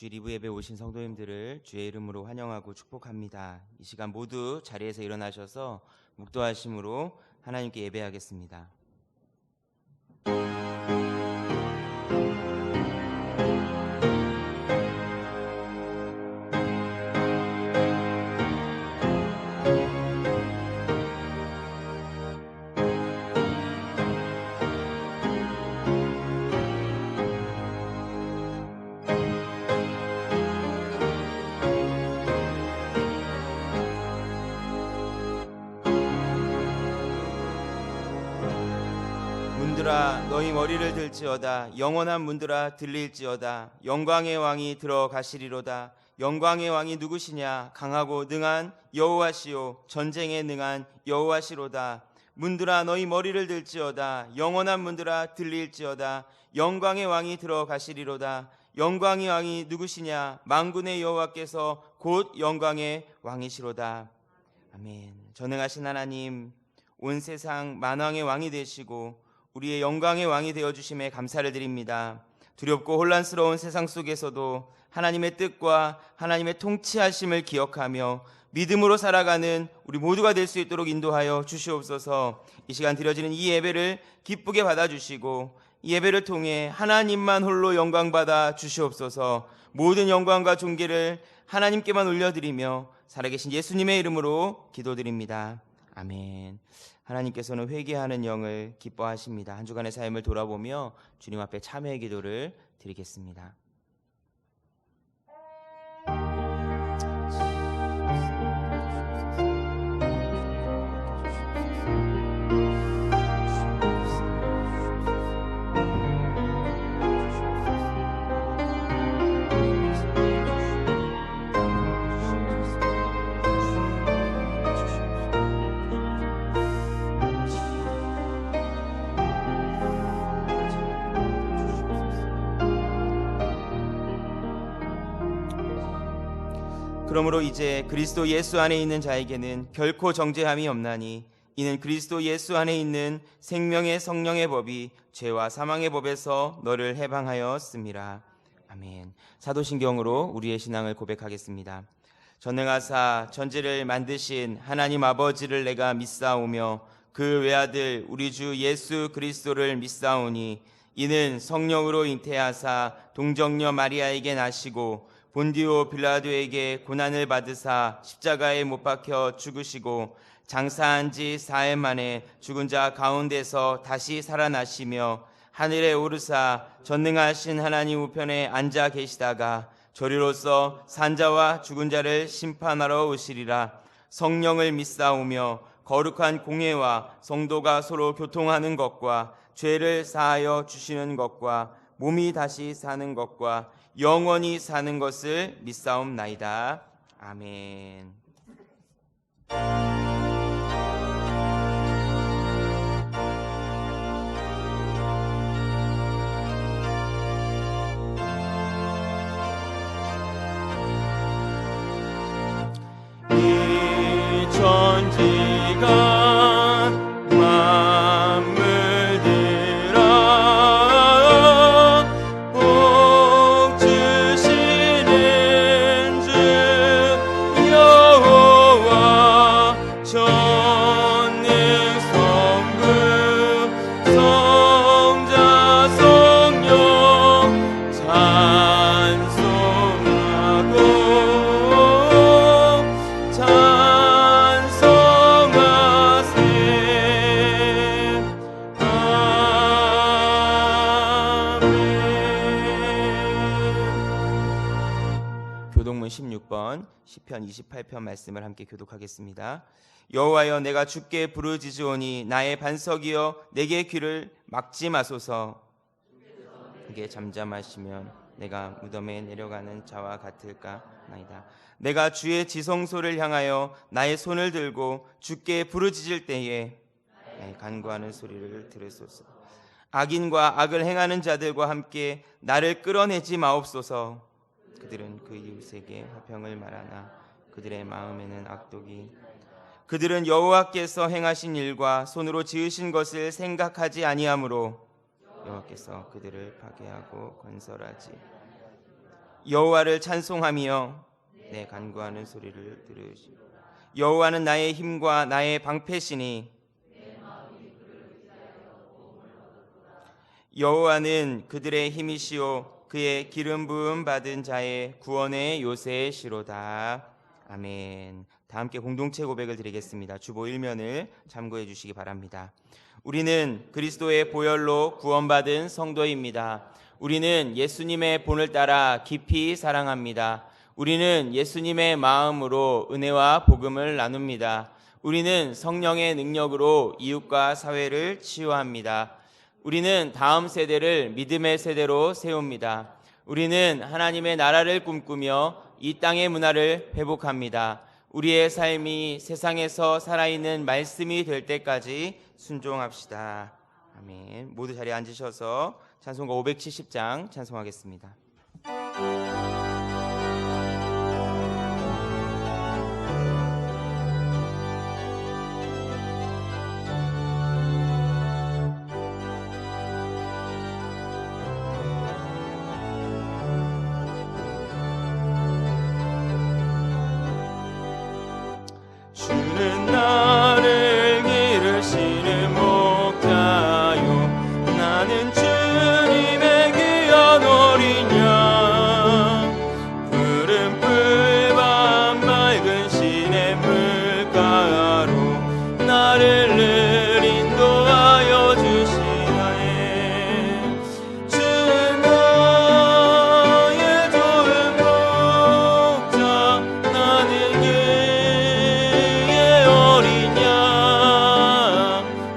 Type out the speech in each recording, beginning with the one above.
주일 2부 예배 오신 성도님들을 주의 이름으로 환영하고 축복합니다. 이 시간 모두 자리에서 일어나셔서 묵도하심으로 하나님께 예배하겠습니다. 문들아 너희 머리를 들지어다. 영원한 문들아 들릴지어다. 영광의 왕이 들어가시리로다. 영광의 왕이 누구시냐? 강하고 능한 여호와시요 전쟁에 능한 여호와시로다. 문들아 너희 머리를 들지어다. 영원한 문들아 들릴지어다. 영광의 왕이 들어가시리로다. 영광의 왕이 누구시냐? 만군의 여호와께서 곧 영광의 왕이시로다. 아멘. 전능하신 하나님, 온 세상 만왕의 왕이 되시고 우리의 영광의 왕이 되어주심에 감사를 드립니다. 두렵고 혼란스러운 세상 속에서도 하나님의 뜻과 하나님의 통치하심을 기억하며 믿음으로 살아가는 우리 모두가 될 수 있도록 인도하여 주시옵소서. 이 시간 드려지는 이 예배를 기쁘게 받아주시고 이 예배를 통해 하나님만 홀로 영광받아 주시옵소서. 모든 영광과 존귀를 하나님께만 올려드리며 살아계신 예수님의 이름으로 기도드립니다. 아멘. 하나님께서는 회개하는 영을 기뻐하십니다. 한 주간의 삶을 돌아보며 주님 앞에 참회의 기도를 드리겠습니다. 그러므로 이제 그리스도 예수 안에 있는 자에게는 결코 정죄함이 없나니 이는 그리스도 예수 안에 있는 생명의 성령의 법이 죄와 사망의 법에서 너를 해방하였음이라. 아멘. 사도신경으로 우리의 신앙을 고백하겠습니다. 전능하사 천지를 만드신 하나님 아버지를 내가 믿사오며 그 외아들 우리 주 예수 그리스도를 믿사오니 이는 성령으로 잉태하사 동정녀 마리아에게 나시고 본디오 빌라도에게 고난을 받으사 십자가에 못 박혀 죽으시고 장사한 지 4일 만에 죽은 자 가운데서 다시 살아나시며 하늘에 오르사 전능하신 하나님 우편에 앉아 계시다가 저리로서 산자와 죽은 자를 심판하러 오시리라. 성령을 믿사오며 거룩한 공회와 성도가 서로 교통하는 것과 죄를 사하여 주시는 것과 몸이 다시 사는 것과 영원히 사는 것을 믿사옵나이다. 아멘. 이 천지가 교동문 16번 시편 28편 말씀을 함께 교독하겠습니다. 여호와여 내가 주께 부르짖으오니 나의 반석이여 내게 귀를 막지 마소서. 그게 잠잠하시면 내가 무덤에 내려가는 자와 같을까 나이다. 내가 주의 지성소를 향하여 나의 손을 들고 주께 부르짖을 때에 나의 간구하는 소리를 들으소서. 악인과 악을 행하는 자들과 함께 나를 끌어내지 마옵소서. 그들은 그 이웃에게 화평을 말하나 그들의 마음에는 악독이. 그들은 여호와께서 행하신 일과 손으로 지으신 것을 생각하지 아니하므로 여호와께서 그들을 파괴하고 건설하지. 여호와를 찬송하며 내 간구하는 소리를 들으시오. 여호와는 나의 힘과 나의 방패시니 여호와는 그들의 힘이시오. 그의 기름 부음 받은 자의 구원의 요새시로다. 아멘. 다 함께 공동체 고백을 드리겠습니다. 주보 1면을 참고해 주시기 바랍니다. 우리는 그리스도의 보혈로 구원받은 성도입니다. 우리는 예수님의 본을 따라 깊이 사랑합니다. 우리는 예수님의 마음으로 은혜와 복음을 나눕니다. 우리는 성령의 능력으로 이웃과 사회를 치유합니다. 우리는 다음 세대를 믿음의 세대로 세웁니다. 우리는 하나님의 나라를 꿈꾸며 이 땅의 문화를 회복합니다. 우리의 삶이 세상에서 살아있는 말씀이 될 때까지 순종합시다. 아멘. 모두 자리에 앉으셔서 찬송가 570장 찬송하겠습니다. 주는 나를 기르시는 목자요, 나는 주님의 귀한 어린 양. 푸른 풀밭 맑은 시냇물가로 나를 늘 인도하여 주시나에. 주는 나의 좋은 목자, 나는 어린 양.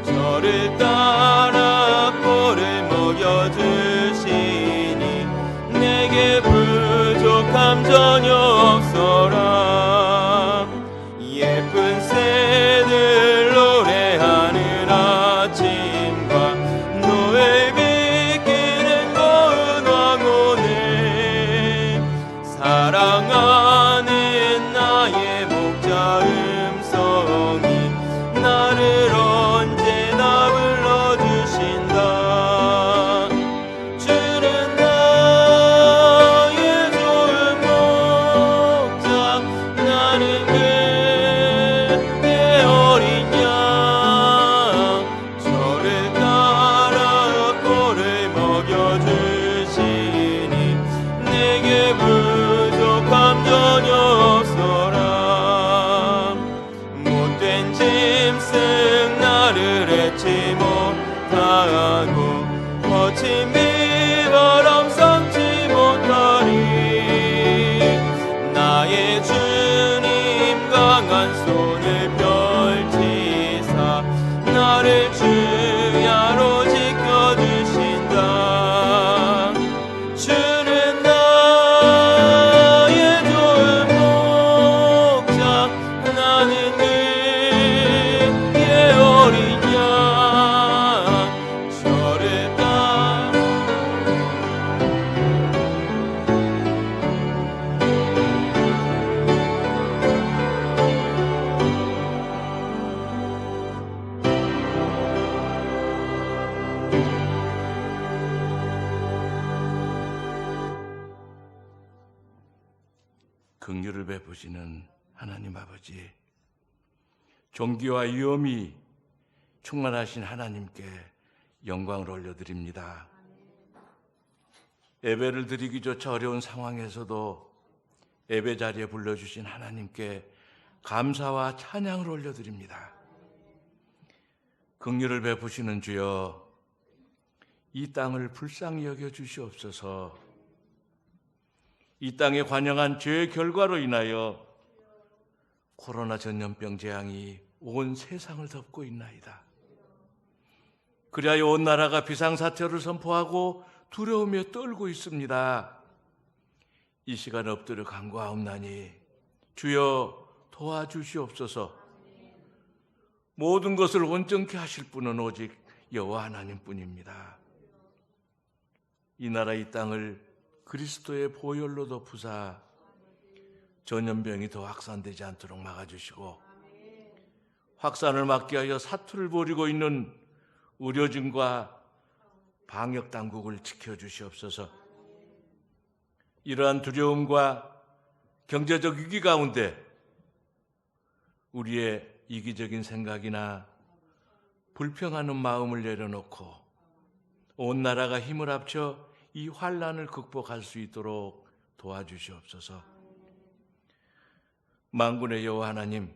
저를 따라 꼴을 먹여주시니 내게 부족함 전혀 없어라. 예쁜 새들 노래하는 아침과 노을 비키는 고운 황혼을 사랑하는 나의 목자 음성이 나를 언제나 불러주신다. 주는 나의 좋은 목자, 나는 그의 어린 양. 저를 따라 꼴을 먹여주시니 내게 부족함 전혀 없어라. 못된 짐승 나를 해치 못하고 거친 비바람 삼지 못하리. 나의 주님 강한 손을 펼치사 나를 주야로 지켜주신다. 주는 나의 좋은 목자, 나는 그의 어린 양. 저를 따라 긍휼을 베푸시는 하나님 아버지, 존귀와 위엄이 충만하신 하나님께 영광을 올려드립니다. 예배를 드리기조차 어려운 상황에서도 예배 자리에 불러주신 하나님께 감사와 찬양을 올려드립니다. 긍휼을 베푸시는 주여, 이 땅을 불쌍히 여겨 주시옵소서. 이 땅에 관영한 죄의 결과로 인하여 코로나 전염병 재앙이 온 세상을 덮고 있나이다. 그리하여 온 나라가 비상사태를 선포하고 두려움에 떨고 있습니다. 이 시간 엎드려 간구하옵나니 주여 도와주시옵소서. 모든 것을 온전케 하실 분은 오직 여호와 하나님뿐입니다. 이 나라 이 땅을 그리스도의 보혈로 덮으사 전염병이 더 확산되지 않도록 막아주시고, 확산을 막기 위하여 사투를 벌이고 있는 의료진과 방역당국을 지켜주시옵소서. 이러한 두려움과 경제적 위기 가운데 우리의 이기적인 생각이나 불평하는 마음을 내려놓고 온 나라가 힘을 합쳐 이 환난을 극복할 수 있도록 도와주시옵소서. 만군의 여호와 하나님,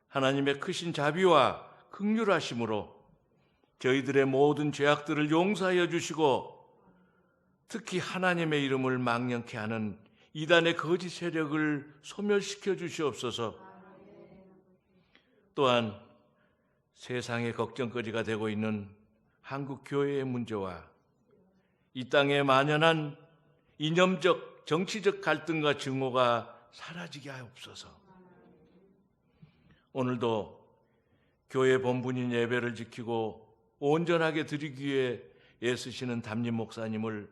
하나님의 크신 자비와 긍휼하심으로 저희들의 모든 죄악들을 용서하여 주시고 특히 하나님의 이름을 망령케 하는 이단의 거짓 세력을 소멸시켜 주시옵소서. 또한 세상의 걱정거리가 되고 있는 한국 교회의 문제와 이 땅에 만연한 이념적, 정치적 갈등과 증오가 사라지게 하옵소서. 오늘도 교회 본분인 예배를 지키고 온전하게 드리기 위해 애쓰시는 담임 목사님을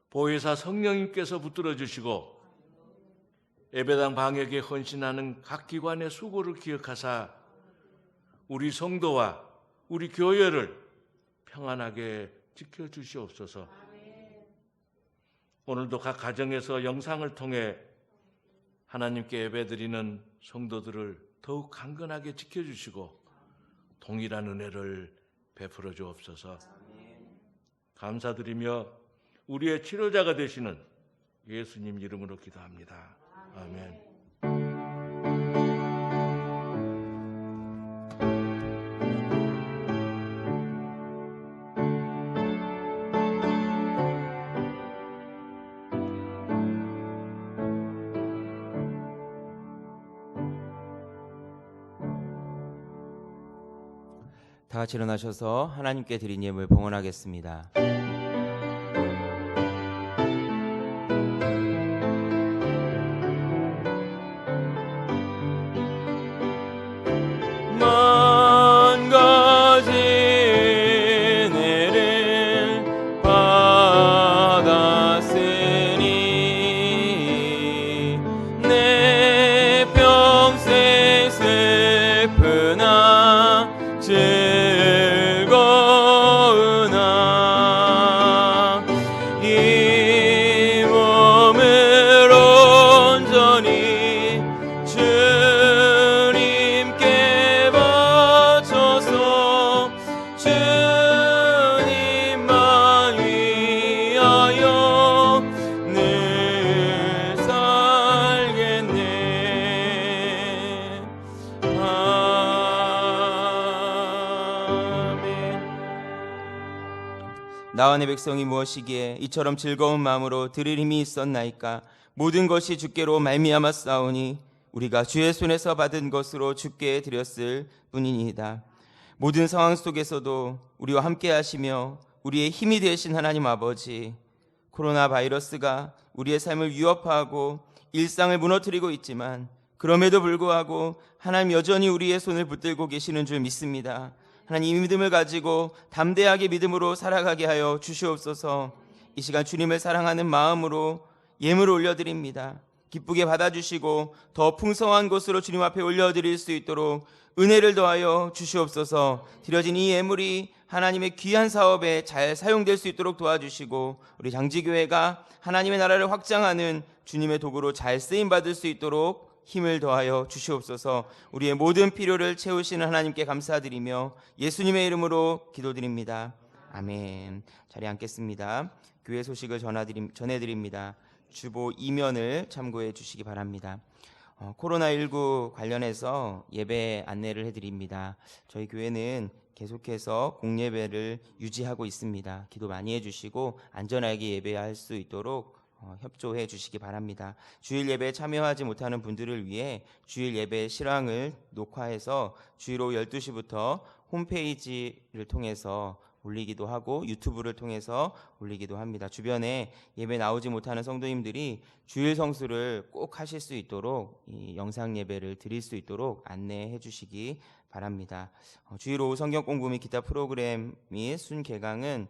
보혜사 성령님께서 붙들어 주시고 예배당 방역에 헌신하는 각 기관의 수고를 기억하사 우리 성도와 우리 교회를 평안하게 지켜주시옵소서. 오늘도 각 가정에서 영상을 통해 하나님께 예배드리는 성도들을 더욱 강건하게 지켜주시고 동일한 은혜를 베풀어 주옵소서. 감사드리며 우리의 치료자가 되시는 예수님 이름으로 기도합니다. 아멘. 다 같이 일어나셔서 하나님께 드린 예물 봉헌하겠습니다. 만 가지 은혜를 받았으니 내 평생 슬프나 즐거우나 이 몸을 온전히 주님께 바쳐서 주님만 위하여 늘 살겠네. 나와 내 백성이 무엇이기에 이처럼 즐거운 마음으로 드릴 힘이 있었나이까. 모든 것이 주께로 말미암아 싸우니 우리가 주의 손에서 받은 것으로 주께 드렸을 뿐이니이다. 모든 상황 속에서도 우리와 함께 하시며 우리의 힘이 되신 하나님 아버지, 코로나 바이러스가 우리의 삶을 위협하고 일상을 무너뜨리고 있지만 그럼에도 불구하고 하나님 여전히 우리의 손을 붙들고 계시는 줄 믿습니다. 하나님, 이 믿음을 가지고 담대하게 믿음으로 살아가게 하여 주시옵소서. 이 시간 주님을 사랑하는 마음으로 예물을 올려드립니다. 기쁘게 받아주시고 더 풍성한 것으로 주님 앞에 올려드릴 수 있도록 은혜를 더하여 주시옵소서. 드려진 이 예물이 하나님의 귀한 사업에 잘 사용될 수 있도록 도와주시고 우리 장지교회가 하나님의 나라를 확장하는 주님의 도구로 잘 쓰임받을 수 있도록 힘을 더하여 주시옵소서. 우리의 모든 필요를 채우시는 하나님께 감사드리며 예수님의 이름으로 기도드립니다. 아멘. 자리에 앉겠습니다. 교회 소식을 전해드립니다. 주보 2면을 참고해 주시기 바랍니다. 코로나19 관련해서 예배 안내를 해드립니다. 저희 교회는 계속해서 공예배를 유지하고 있습니다. 기도 많이 해주시고 안전하게 예배할 수 있도록 협조해 주시기 바랍니다. 주일 예배에 참여하지 못하는 분들을 위해 주일 예배 실황을 녹화해서 주일 오후 12시부터 홈페이지를 통해서 올리기도 하고 유튜브를 통해서 올리기도 합니다. 주변에 예배 나오지 못하는 성도님들이 주일 성수를 꼭 하실 수 있도록 이 영상 예배를 드릴 수 있도록 안내해 주시기 바랍니다. 주일 오후 성경 공부 및 기타 프로그램 및 순개강은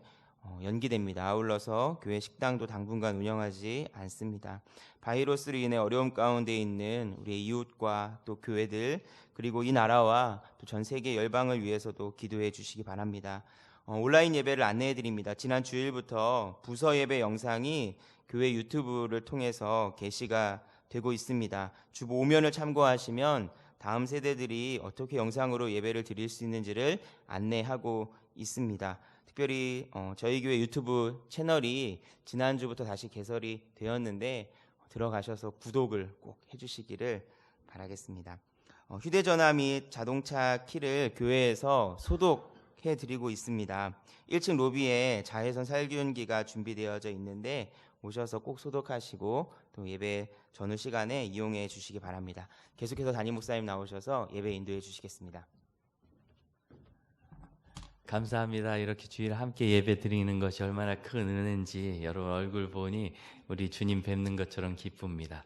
연기됩니다. 아울러서 교회 식당도 당분간 운영하지 않습니다. 바이러스로 인해 어려움 가운데 있는 우리의 이웃과 또 교회들 그리고 이 나라와 또 전 세계 열방을 위해서도 기도해 주시기 바랍니다. 온라인 예배를 안내해 드립니다. 지난 주일부터 부서 예배 영상이 교회 유튜브를 통해서 게시가 되고 있습니다. 주보 5면을 참고하시면 다음 세대들이 어떻게 영상으로 예배를 드릴 수 있는지를 안내하고 있습니다. 특별히 저희 교회 유튜브 채널이 지난주부터 다시 개설이 되었는데 들어가셔서 구독을 꼭 해주시기를 바라겠습니다. 휴대전화 및 자동차 키를 교회에서 소독해 드리고 있습니다. 1층 로비에 자외선 살균기가 준비되어져 있는데 오셔서 꼭 소독하시고 또 예배 전후 시간에 이용해 주시기 바랍니다. 계속해서 담임 목사님 나오셔서 예배 인도해 주시겠습니다. 감사합니다. 이렇게 주일 함께 예배 드리는 것이 얼마나 큰 은혜인지 여러분 얼굴 보니 우리 주님 뵙는 것처럼 기쁩니다.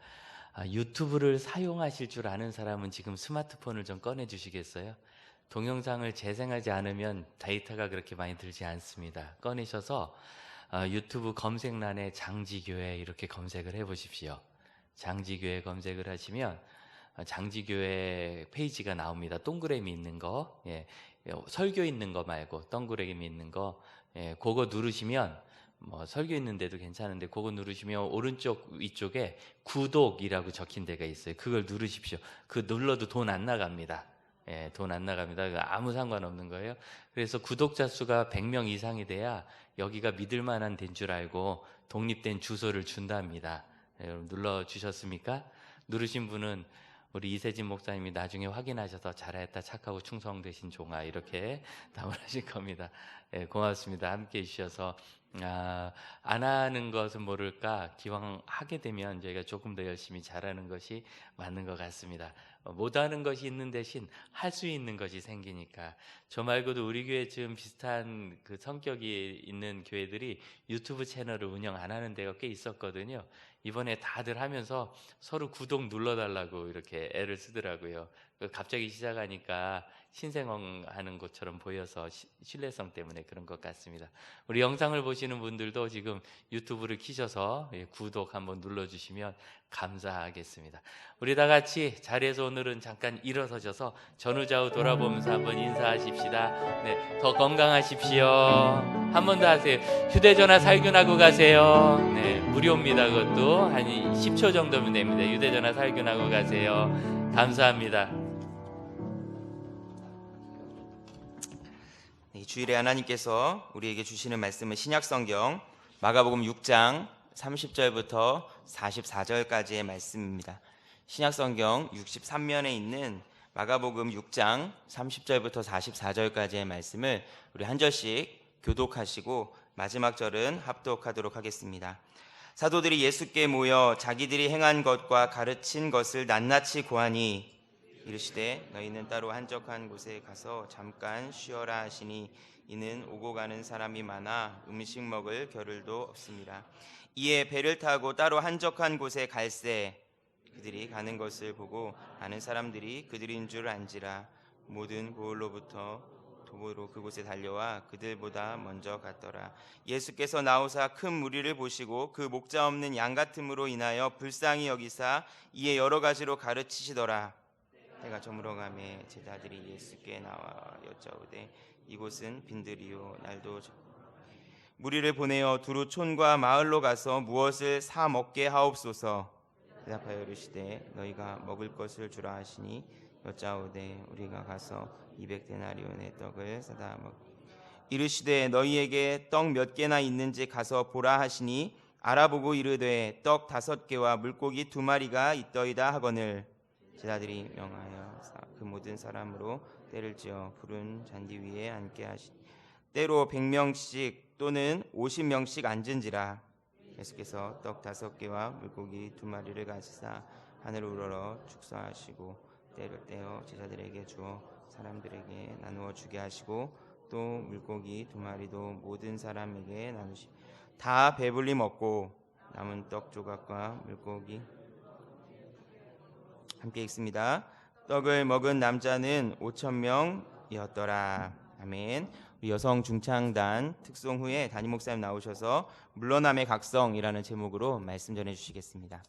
유튜브를 사용하실 줄 아는 사람은 지금 스마트폰을 좀 꺼내 주시겠어요? 동영상을 재생하지 않으면 데이터가 그렇게 많이 들지 않습니다. 꺼내셔서 유튜브 검색란에 장지교회 이렇게 검색을 해 보십시오. 장지교회 검색을 하시면 장지교회 페이지가 나옵니다. 동그라미 있는 거, 설교 있는 거 말고 동그라미 있는 거, 그거 누르시면 뭐 설교 있는데도 괜찮은데 그거 누르시면 오른쪽 위쪽에 구독이라고 적힌 데가 있어요. 그걸 누르십시오. 그 눌러도 돈 안 나갑니다. 돈 안 나갑니다. 아무 상관없는 거예요. 그래서 구독자 수가 100명 이상이 돼야 여기가 믿을 만한 데인 줄 알고 독립된 주소를 준답니다. 여러분 눌러주셨습니까? 누르신 분은 우리 이세진 목사님이 나중에 확인하셔서 잘했다, 착하고 충성되신 종아 이렇게 답을 하실 겁니다. 고맙습니다. 함께해 주셔서 안 하는 것은 모를까 기왕 하게 되면 저희가 조금 더 열심히 잘하는 것이 맞는 것 같습니다. 못하는 것이 있는 대신 할 수 있는 것이 생기니까. 저 말고도 우리 교회 지금 비슷한 그 성격이 있는 교회들이 유튜브 채널을 운영 안 하는 데가 꽤 있었거든요. 이번에 다들 하면서 서로 구독 눌러달라고 이렇게 애를 쓰더라고요. 갑자기 시작하니까 신생하는 것처럼 보여서 신뢰성 때문에 그런 것 같습니다. 우리 영상을 보시는 분들도 지금 유튜브를 키셔서 구독 한번 눌러주시면 감사하겠습니다. 우리 다 같이 자리에서 오늘은 잠깐 일어서셔서 전후좌우 돌아보면서 한번 인사하십시다. 네, 더 건강하십시오. 한 번 더 하세요. 휴대전화 살균하고 가세요. 네, 무료입니다. 그것도 한 10초 정도면 됩니다. 휴대전화 살균하고 가세요. 감사합니다. 이 주일에 하나님께서 우리에게 주시는 말씀은 신약성경 마가복음 6장 30절부터 44절까지의 말씀입니다. 신약성경 63면에 있는 마가복음 6장 30절부터 44절까지의 말씀을 우리 한 절씩 교독하시고 마지막 절은 합독하도록 하겠습니다. 사도들이 예수께 모여 자기들이 행한 것과 가르친 것을 낱낱이 고하니 이르시되 너희는 따로 한적한 곳에 가서 잠깐 쉬어라 하시니 이는 오고 가는 사람이 많아 음식 먹을 겨를도 없습니다. 이에 배를 타고 따로 한적한 곳에 갈새 그들이 가는 것을 보고 아는 사람들이 그들인 줄 안지라. 모든 고을로부터 도보로 그곳에 달려와 그들보다 먼저 갔더라. 예수께서 나오사 큰 무리를 보시고 그 목자 없는 양 같음으로 인하여 불쌍히 여기사 이에 여러 가지로 가르치시더라. 해가 저물어가매 제자들이 예수께 나와 여짜오되 이곳은 빈들이요 날도 무리를 보내어 두루 촌과 마을로 가서 무엇을 사 먹게 하옵소서. 대답하여 이르시되 너희가 먹을 것을 주라 하시니 여짜오되 우리가 가서 200데나리온의 떡을 사다 먹. 이르시되 너희에게 떡 몇 개나 있는지 가서 보라 하시니 알아보고 이르되 떡 5개와 물고기 2마리가 있더이다 하거늘. 제자들이 명하여 그 모든 사람으로 때를 지어 푸른 잔디 위에 앉게 하시니 때로 100명씩 또는 50명씩 앉은지라. 예수께서 떡 5개와 물고기 2마리를 가지사 하늘을 우러러 축사하시고 때를 떼어 제자들에게 주어 사람들에게 나누어 주게 하시고 또 물고기 2마리도 모든 사람에게 나누시. 다 배불리 먹고 남은 떡 조각과 물고기 함께 읽습니다. 떡을 먹은 남자는 5,000명이었더라. 아멘. 우리 여성 중창단 특송 후에 담임 목사님 나오셔서 물러남의 각성이라는 제목으로 말씀 전해 주시겠습니다.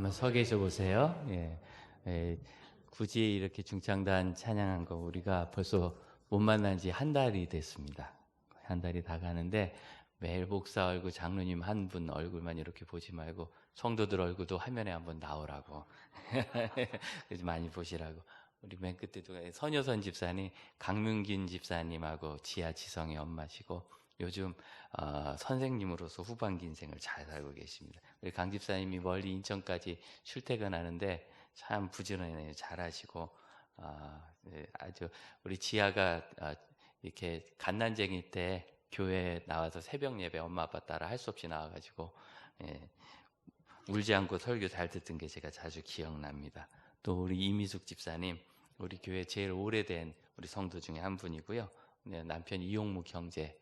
한번 서 계셔 보세요. 예. 굳이 이렇게 중창단 찬양한 거 우리가 벌써 못 만난 지 한 달이 됐습니다. 한 달이 다 가는데 매일 목사 얼굴, 장로님 한 분 얼굴만 이렇게 보지 말고 성도들 얼굴도 화면에 한번 나오라고 그래서 많이 보시라고. 우리 맨 끝에도 선효선 집사님, 강문긴 집사님하고 지아 지성의 엄마시고 요즘 선생님으로서 후반기 인생을 잘 살고 계십니다. 우리 강 집사님이 멀리 인천까지 출퇴근하는데 참 부지런해요. 잘하시고 네, 아주 우리 지아가 이렇게 갓난쟁이 때 교회에 나와서 새벽 예배 엄마 아빠 따라 할 수 없이 나와가지고 울지 않고 설교 잘 듣던 게 제가 자주 기억납니다. 또 우리 이미숙 집사님, 우리 교회 제일 오래된 우리 성도 중에 한 분이고요. 네, 남편 이용무 경제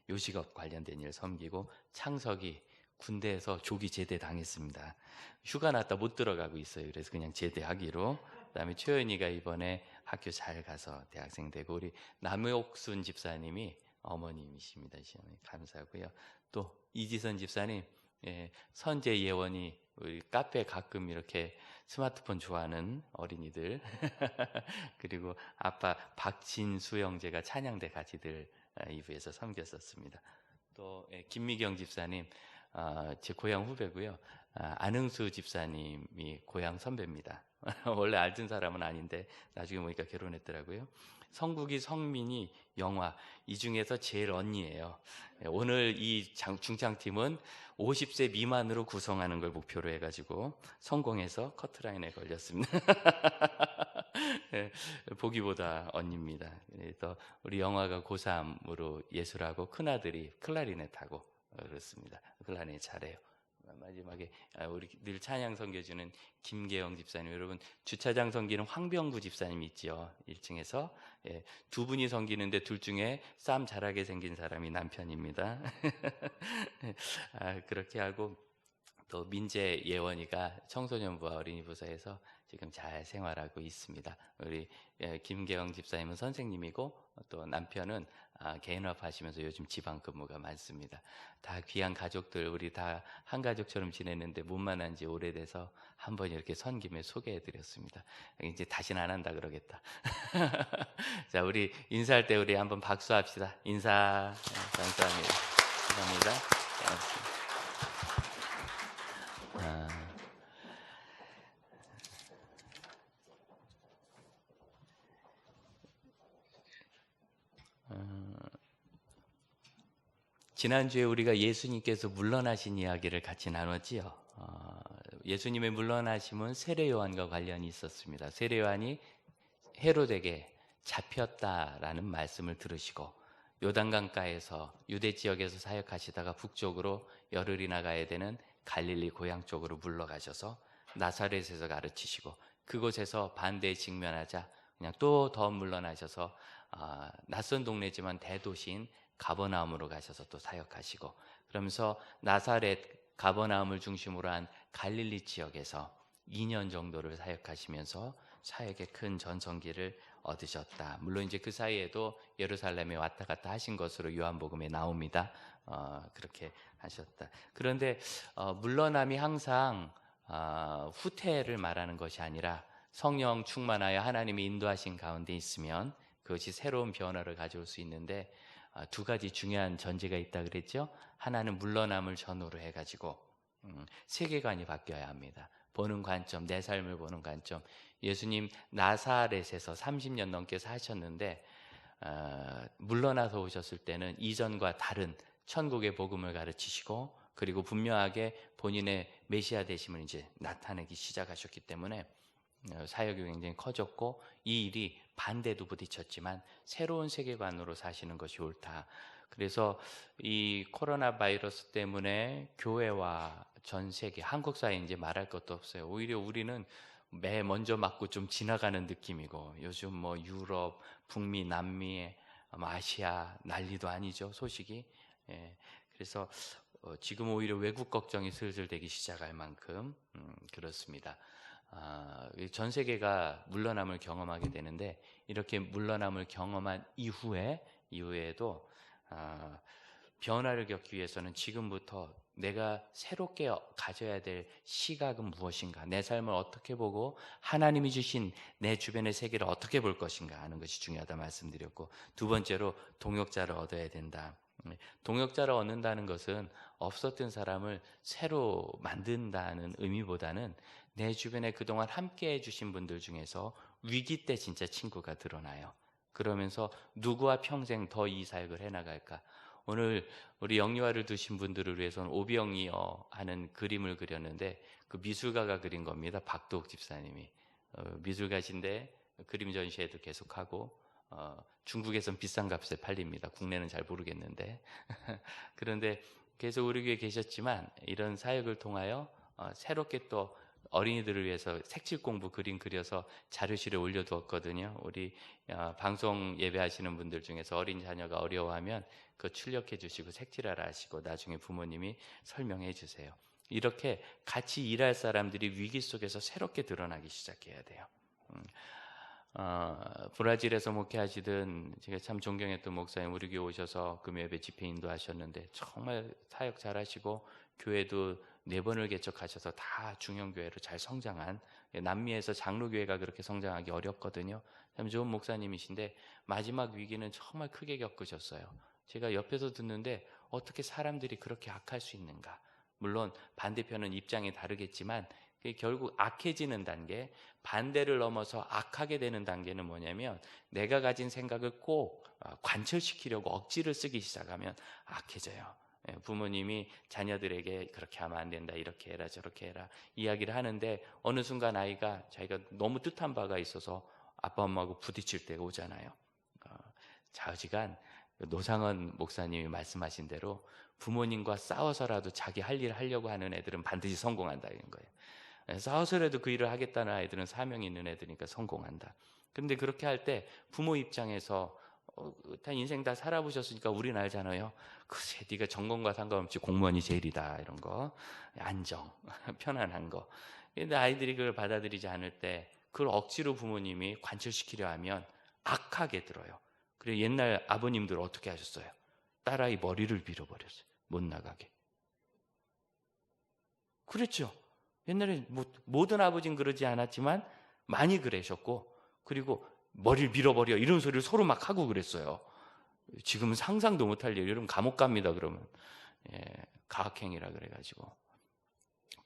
요식업 관련된 일 섬기고, 창석이 군대에서 조기 제대 당했습니다. 휴가 났다 못 들어가고 있어요. 그래서 그냥 제대하기로. 그다음에 최연이가 이번에 학교 잘 가서 대학생 되고, 우리 남옥순 집사님이 어머님이십니다. 감사하고요. 또 이지선 집사님, 선제 예원이 우리 카페 가끔 이렇게 스마트폰 좋아하는 어린이들 그리고 아빠 박진수 형제가 찬양대 같이들 이부에서 섬겼었습니다. 또 김미경 집사님, 제 고향 후배고요. 안흥수 집사님이 고향 선배입니다. 원래 알던 사람은 아닌데 나중에 보니까 결혼했더라고요. 성국이, 성민이, 영화, 이 중에서 제일 언니예요. 오늘 이 중창팀은 50세 미만으로 구성하는 걸 목표로 해가지고 성공해서 커트라인에 걸렸습니다. 보기보다 언니입니다. 그래서 우리 영화가 고3으로 예술하고, 큰아들이 클라리넷하고 그렇습니다. 클라리넷 잘해요. 마지막에 우리 늘 찬양 섬겨주는 김계영 집사님, 여러분 주차장 섬기는 황병구 집사님 있죠, 1층에서. 두 분이 섬기는데 둘 중에 싸움 잘하게 생긴 사람이 남편입니다. 그렇게 하고, 또 민재 예원이가 청소년부와 어린이부서에서 지금 잘 생활하고 있습니다. 우리 김계영 집사님은 선생님이고, 또 남편은 개인업 하시면서 요즘 지방 근무가 많습니다. 다 귀한 가족들, 우리 다 한 가족처럼 지냈는데 못 만난 지 오래돼서 한번 이렇게 선 김에 소개해드렸습니다. 이제 다시는 안 한다 그러겠다. 자, 우리 인사할 때 우리 한번 박수합시다. 인사. 감사합니다. 감사합니다. 지난주에 우리가 예수님께서 물러나신 이야기를 같이 나눴지요. 예수님의 물러나심은 세례 요한과 관련이 있었습니다. 세례 요한이 헤롯에게 잡혔다라는 말씀을 들으시고, 요단강가에서 유대 지역에서 사역하시다가 북쪽으로 열흘이 나가야 되는 갈릴리 고향 쪽으로 물러가셔서 나사렛에서 가르치시고, 그곳에서 반대에 직면하자 그냥 또 더 물러나셔서 낯선 동네지만 대도시인 가버나움으로 가셔서 또 사역하시고, 그러면서 나사렛, 가버나움을 중심으로 한 갈릴리 지역에서 2년 정도를 사역하시면서 사역의 큰 전성기를 얻으셨다. 물론 이제 그 사이에도 예루살렘에 왔다 갔다 하신 것으로 요한복음에 나옵니다. 그렇게 하셨다. 그런데 물러남이 항상 후퇴를 말하는 것이 아니라, 성령 충만하여 하나님이 인도하신 가운데 있으면 그것이 새로운 변화를 가져올 수 있는데, 두 가지 중요한 전제가 있다 그랬죠. 하나는 물러남을 전후로 해가지고 세계관이 바뀌어야 합니다. 보는 관점, 내 삶을 보는 관점. 예수님 나사렛에서 30년 넘게 사셨는데 물러나서 오셨을 때는 이전과 다른 천국의 복음을 가르치시고, 그리고 분명하게 본인의 메시아 되심을 이제 나타내기 시작하셨기 때문에 사역이 굉장히 커졌고, 이 일이 반대도 부딪혔지만 새로운 세계관으로 사시는 것이 옳다. 그래서 이 코로나 바이러스 때문에 교회와 전 세계, 한국 사회 이제 말할 것도 없어요. 오히려 우리는 매 먼저 맞고 좀 지나가는 느낌이고, 요즘 뭐 유럽, 북미, 남미, 아시아 난리도 아니죠, 소식이. 그래서 지금 오히려 외국 걱정이 슬슬 되기 시작할 만큼 그렇습니다. 전 세계가 물러남을 경험하게 되는데, 이렇게 물러남을 경험한 이후에도 변화를 겪기 위해서는 지금부터 내가 새롭게 가져야 될 시각은 무엇인가, 내 삶을 어떻게 보고 하나님이 주신 내 주변의 세계를 어떻게 볼 것인가 하는 것이 중요하다 말씀드렸고, 두 번째로 동역자를 얻어야 된다. 동역자를 얻는다는 것은 없었던 사람을 새로 만든다는 의미보다는 내 주변에 그동안 함께 해주신 분들 중에서 위기 때 진짜 친구가 드러나요. 그러면서 누구와 평생 더 이 사역을 해나갈까. 오늘 우리 영유아를 두신 분들을 위해서는 오병이어 하는 그림을 그렸는데, 그 미술가가 그린 겁니다. 박도욱 집사님이. 미술가신데 그림 전시회도 계속하고, 중국에선 비싼 값에 팔립니다. 국내는 잘 모르겠는데. 그런데 계속 우리 교회에 계셨지만 이런 사역을 통하여 새롭게 또 어린이들을 위해서 색칠 공부 그림 그려서 자료실에 올려두었거든요. 우리 방송 예배하시는 분들 중에서 어린 자녀가 어려워하면 그거 출력해 주시고 색칠하라 하시고 나중에 부모님이 설명해 주세요. 이렇게 같이 일할 사람들이 위기 속에서 새롭게 드러나기 시작해야 돼요. 브라질에서 목회하시던 제가 참 존경했던 목사님 우리 교회 오셔서 금요예배 집회 인도하셨는데 정말 사역 잘하시고 교회도 4번을 개척하셔서 다 중형교회로 잘 성장한, 남미에서 장로교회가 그렇게 성장하기 어렵거든요. 참 좋은 목사님이신데 마지막 위기는 정말 크게 겪으셨어요. 제가 옆에서 듣는데 어떻게 사람들이 그렇게 악할 수 있는가. 물론 반대편은 입장이 다르겠지만 결국 악해지는 단계, 반대를 넘어서 악하게 되는 단계는 뭐냐면 내가 가진 생각을 꼭 관철시키려고 억지를 쓰기 시작하면 악해져요. 부모님이 자녀들에게 그렇게 하면 안 된다, 이렇게 해라 저렇게 해라 이야기를 하는데 어느 순간 아이가 자기가 너무 뜻한 바가 있어서 아빠 엄마하고 부딪힐 때가 오잖아요. 좌우지간 노상원 목사님이 말씀하신 대로 부모님과 싸워서라도 자기 할 일을 하려고 하는 애들은 반드시 성공한다는 거예요. 싸워서라도 그 일을 하겠다는 아이들은 사명이 있는 애들이니까 성공한다. 그런데 그렇게 할 때 부모 입장에서 다 인생 다 살아보셨으니까 우린 알잖아요. 글쎄 네가 전공과 상관없이 공무원이 제일이다, 이런 거, 안정, 편안한 거. 근데 아이들이 그걸 받아들이지 않을 때 그걸 억지로 부모님이 관철시키려 하면 악하게 들어요. 그리고 옛날 아버님들 어떻게 하셨어요? 딸아이 머리를 밀어버렸어요. 못 나가게. 그랬죠. 옛날에 모든 아버지는 그러지 않았지만 많이 그러셨고, 그리고 머리를 밀어버려 이런 소리를 서로 막 하고 그랬어요. 지금은 상상도 못할 일. 여러분 감옥 갑니다 그러면. 가학행위라 그래가지고.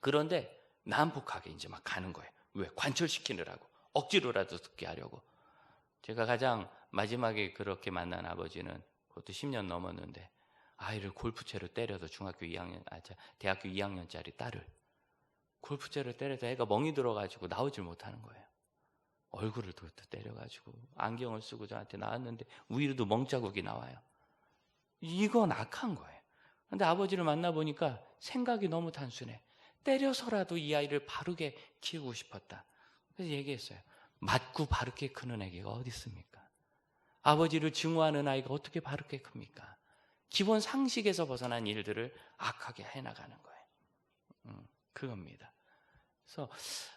그런데 난폭하게 이제 막 가는 거예요. 왜? 관철시키느라고, 억지로라도 듣게 하려고. 제가 가장 마지막에 그렇게 만난 아버지는 그것도 10년 넘었는데 아이를 골프채로 때려서 대학교 2학년짜리 딸을 골프채로 때려서 애가 멍이 들어가지고 나오질 못하는 거예요. 얼굴을 또 때려가지고 안경을 쓰고 저한테 나왔는데 위로도 멍자국이 나와요. 이건 악한 거예요. 그런데 아버지를 만나보니까 생각이 너무 단순해. 때려서라도 이 아이를 바르게 키우고 싶었다. 그래서 얘기했어요. 맞고 바르게 크는 애가 어디 있습니까? 아버지를 증오하는 아이가 어떻게 바르게 큽니까? 기본 상식에서 벗어난 일들을 악하게 해나가는 거예요. 그겁니다. 그래서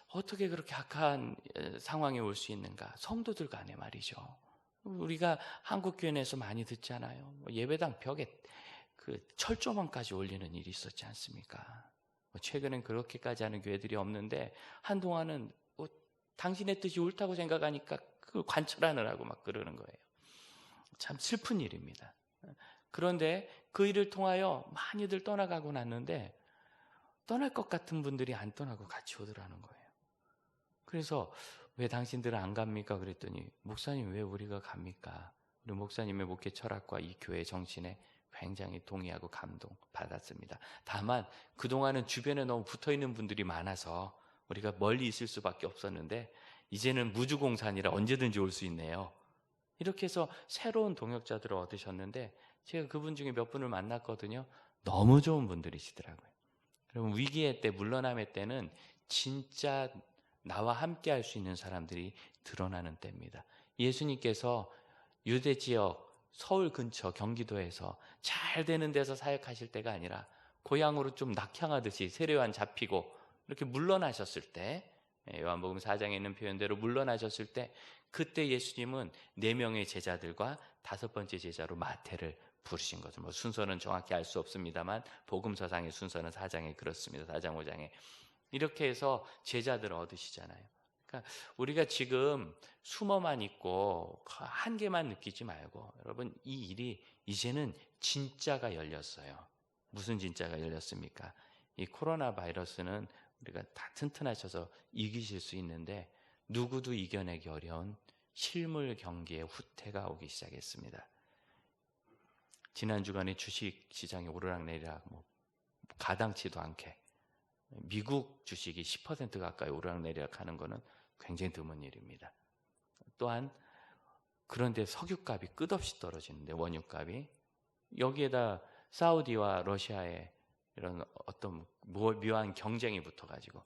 어떻게 그렇게 악한 상황이 올 수 있는가? 성도들 간에 말이죠. 우리가 한국교회 내에서 많이 듣잖아요. 예배당 벽에 그 철조망까지 올리는 일이 있었지 않습니까? 최근엔 그렇게까지 하는 교회들이 없는데 한동안은 당신의 뜻이 옳다고 생각하니까 그걸 관철하느라고 막 그러는 거예요. 참 슬픈 일입니다. 그런데 그 일을 통하여 많이들 떠나가고 났는데 떠날 것 같은 분들이 안 떠나고 같이 오더라는 거예요. 그래서 왜 당신들은 안 갑니까? 그랬더니 목사님 왜 우리가 갑니까? 우리 목사님의 목회 철학과 이 교회 정신에 굉장히 동의하고 감동받았습니다. 다만 그동안은 주변에 너무 붙어있는 분들이 많아서 우리가 멀리 있을 수밖에 없었는데 이제는 무주공산이라 언제든지 올 수 있네요. 이렇게 해서 새로운 동역자들을 얻으셨는데 제가 그분 중에 몇 분을 만났거든요. 너무 좋은 분들이시더라고요. 여러분 위기의 때, 물러남의 때는 진짜 나와 함께 할 수 있는 사람들이 드러나는 때입니다. 예수님께서 유대 지역 서울 근처 경기도에서 잘 되는 데서 사역하실 때가 아니라 고향으로 좀 낙향하듯이 세례요한 잡히고 이렇게 물러나셨을 때, 요한복음 4장에 있는 표현대로 물러나셨을 때 그때 예수님은 4명의 제자들과 5번째 제자로 마태를 부르신 거죠. 뭐 순서는 정확히 알 수 없습니다만 복음서상의 순서는 4장에 그렇습니다. 4장 5장에 이렇게 해서 제자들을 얻으시잖아요. 그러니까 우리가 지금 숨어만 있고 한계만 느끼지 말고 여러분 이 일이 이제는 진짜가 열렸어요. 무슨 진짜가 열렸습니까? 이 코로나 바이러스는 우리가 다 튼튼하셔서 이기실 수 있는데 누구도 이겨내기 어려운 실물 경기의 후퇴가 오기 시작했습니다. 지난 주간에 주식 시장이 오르락내리락 가당치도 않게 미국 주식이 10% 가까이 오르락내리락 하는 것은 굉장히 드문 일입니다. 또한 그런데 석유값이 끝없이 떨어지는데 원유값이 여기에다 사우디와 러시아의 이런 어떤 묘한 경쟁이 붙어가지고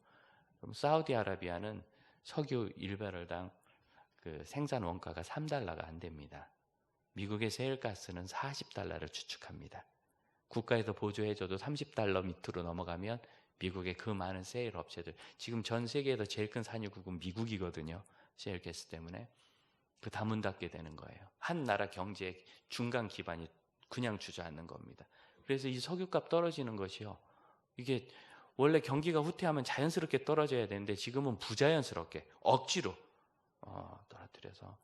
그럼 사우디아라비아는 석유 1배럴당 그 생산 원가가 $3가 안 됩니다. 미국의 세일가스는 $40를 추측합니다. 국가에서 보조해줘도 $30 밑으로 넘어가면 미국의 그 많은 세일 업체들 지금 전 세계에서 제일 큰 산유국은 미국이거든요. 세일가스 때문에 그 다 문 닫게 되는 거예요. 한 나라 경제의 중간 기반이 그냥 주저앉는 겁니다. 그래서 이 석유값 떨어지는 것이요. 이게 원래 경기가 후퇴하면 자연스럽게 떨어져야 되는데 지금은 부자연스럽게 억지로 떨어뜨려서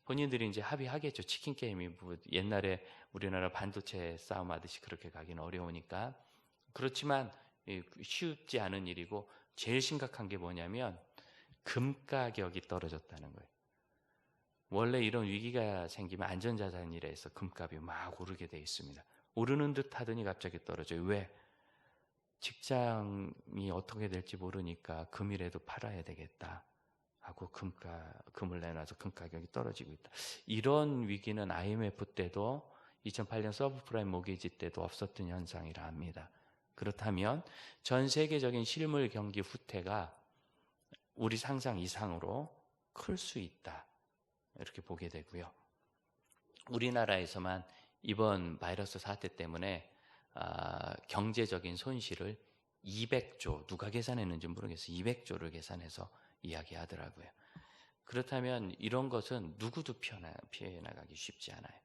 본인들이 이제 합의하겠죠. 치킨 게임이 옛날에 우리나라 반도체 싸움하듯이 그렇게 가기는 어려우니까. 그렇지만 쉽지 않은 일이고 제일 심각한 게 뭐냐면 금 가격이 떨어졌다는 거예요. 원래 이런 위기가 생기면 안전자산이라 해서 금값이 막 오르게 돼 있습니다. 오르는 듯 하더니 갑자기 떨어져요. 왜? 직장이 어떻게 될지 모르니까 금이라도 팔아야 되겠다 하고 금을 내놔서 금 가격이 떨어지고 있다. 이런 위기는 IMF 때도 2008년 서브프라임 모기지 때도 없었던 현상이라 합니다. 그렇다면 전 세계적인 실물 경기 후퇴가 우리 상상 이상으로 클 수 있다. 이렇게 보게 되고요. 우리나라에서만 이번 바이러스 사태 때문에 경제적인 손실을 200조, 누가 계산했는지 모르겠어요. 200조를 계산해서 이야기하더라고요. 그렇다면 이런 것은 누구도 피해 나가기 쉽지 않아요.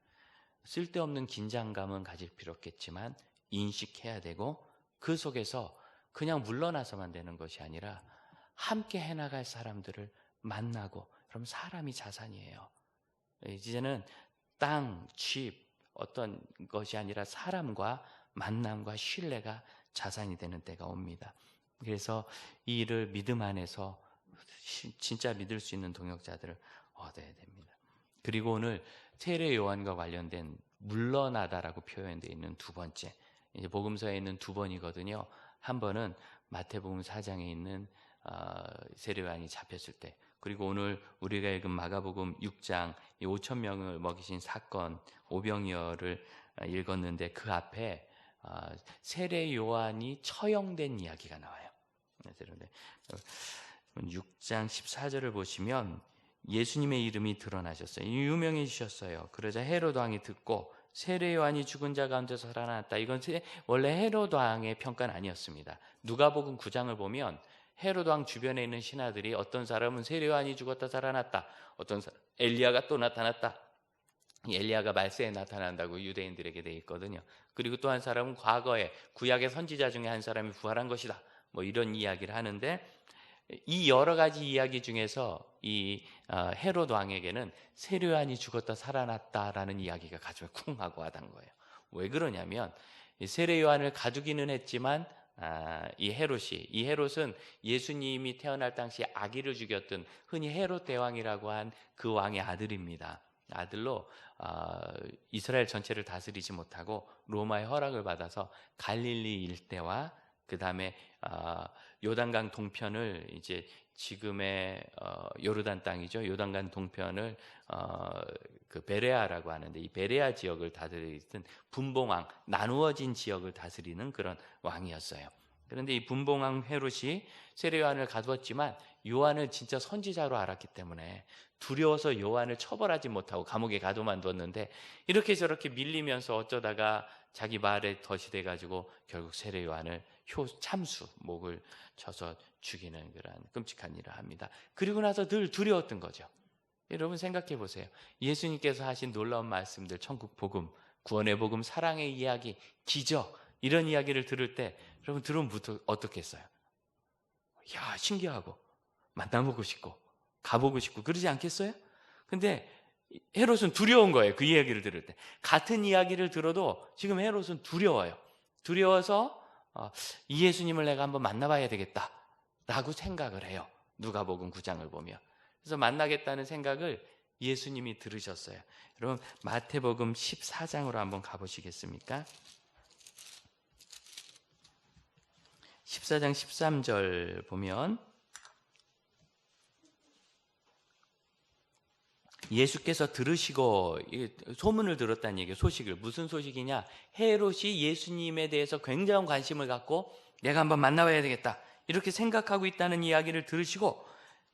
쓸데없는 긴장감은 가질 필요 없겠지만 인식해야 되고 그 속에서 그냥 물러나서만 되는 것이 아니라 함께 해나갈 사람들을 만나고 그럼 사람이 자산이에요. 이제는 땅, 집 어떤 것이 아니라 사람과 만남과 신뢰가 자산이 되는 때가 옵니다. 그래서 이 일을 믿음 안에서 진짜 믿을 수 있는 동역자들을 얻어야 됩니다. 그리고 오늘 세례 요한과 관련된 물러나다라고 표현되어 있는 두 번째, 이제 복음서에 있는 두 번이거든요. 한 번은 마태복음 4장에 있는 세례 요한이 잡혔을 때, 그리고 오늘 우리가 읽은 마가복음 6장 5,000명을 먹이신 사건 오병이어를 읽었는데 그 앞에 세례 요한이 처형된 이야기가 나와요. 6장 14절을 보시면 예수님의 이름이 드러나셨어요. 유명해지셨어요. 그러자 헤롯 왕이 듣고 세례 요한이 죽은 자 가운데서 살아났다. 이건 원래 헤롯 왕의 평가는 아니었습니다. 누가복음 9장을 보면 헤롯 왕 주변에 있는 신하들이 어떤 사람은 세례 요한이 죽었다 살아났다. 어떤 사람 엘리야가 또 나타났다. 이 엘리야가 말세에 나타난다고 유대인들에게 돼 있거든요. 그리고 또 한 사람은 과거에 구약의 선지자 중에 한 사람이 부활한 것이다. 이런 이야기를 하는데 이 여러 가지 이야기 중에서 이 헤롯 왕에게는 세례 요한이 죽었다 살아났다라는 이야기가 가슴에 쿵 하고 와닿은 거예요. 왜 그러냐면 세례 요한을 가두기는 했지만 이 헤롯은 예수님이 태어날 당시 아기를 죽였던 흔히 헤롯 대왕이라고 한 그 왕의 아들입니다. 아들로 이스라엘 전체를 다스리지 못하고 로마의 허락을 받아서 갈릴리 일대와 그 다음에 요단강 동편을 이제 지금의 요르단 땅이죠. 요단강 동편을 그 베레아라고 하는데 이 베레아 지역을 다스리던 분봉왕, 나누어진 지역을 다스리는 그런 왕이었어요. 그런데 이 분봉왕 헤롯이 세례 요한을 가두었지만 요한을 진짜 선지자로 알았기 때문에 두려워서 요한을 처벌하지 못하고 감옥에 가둬만 뒀는데 이렇게 저렇게 밀리면서 어쩌다가 자기 말에 덫이 돼가지고 결국 세례 요한을 참수 목을 쳐서 죽이는 그런 끔찍한 일을 합니다. 그리고 나서 늘 두려웠던 거죠. 여러분 생각해 보세요. 예수님께서 하신 놀라운 말씀들 천국 복음 구원의 복음, 사랑의 이야기, 기적 이런 이야기를 들을 때 여러분 들으면 어떻겠어요? 야, 신기하고 만나보고 싶고 가보고 싶고 그러지 않겠어요? 근데 헤롯은 두려운 거예요. 그 이야기를 들을 때. 같은 이야기를 들어도 지금 헤롯은 두려워요. 두려워서 이 예수님을 내가 한번 만나봐야 되겠다 라고 생각을 해요. 누가복음 9장을 보면. 그래서 만나겠다는 생각을 예수님이 들으셨어요. 여러분 마태복음 14장으로 한번 가보시겠습니까? 14장 13절 보면 예수께서 들으시고 소문을 들었다는 얘기예요. 소식을. 무슨 소식이냐? 헤롯이 예수님에 대해서 굉장한 관심을 갖고 내가 한번 만나봐야 되겠다 이렇게 생각하고 있다는 이야기를 들으시고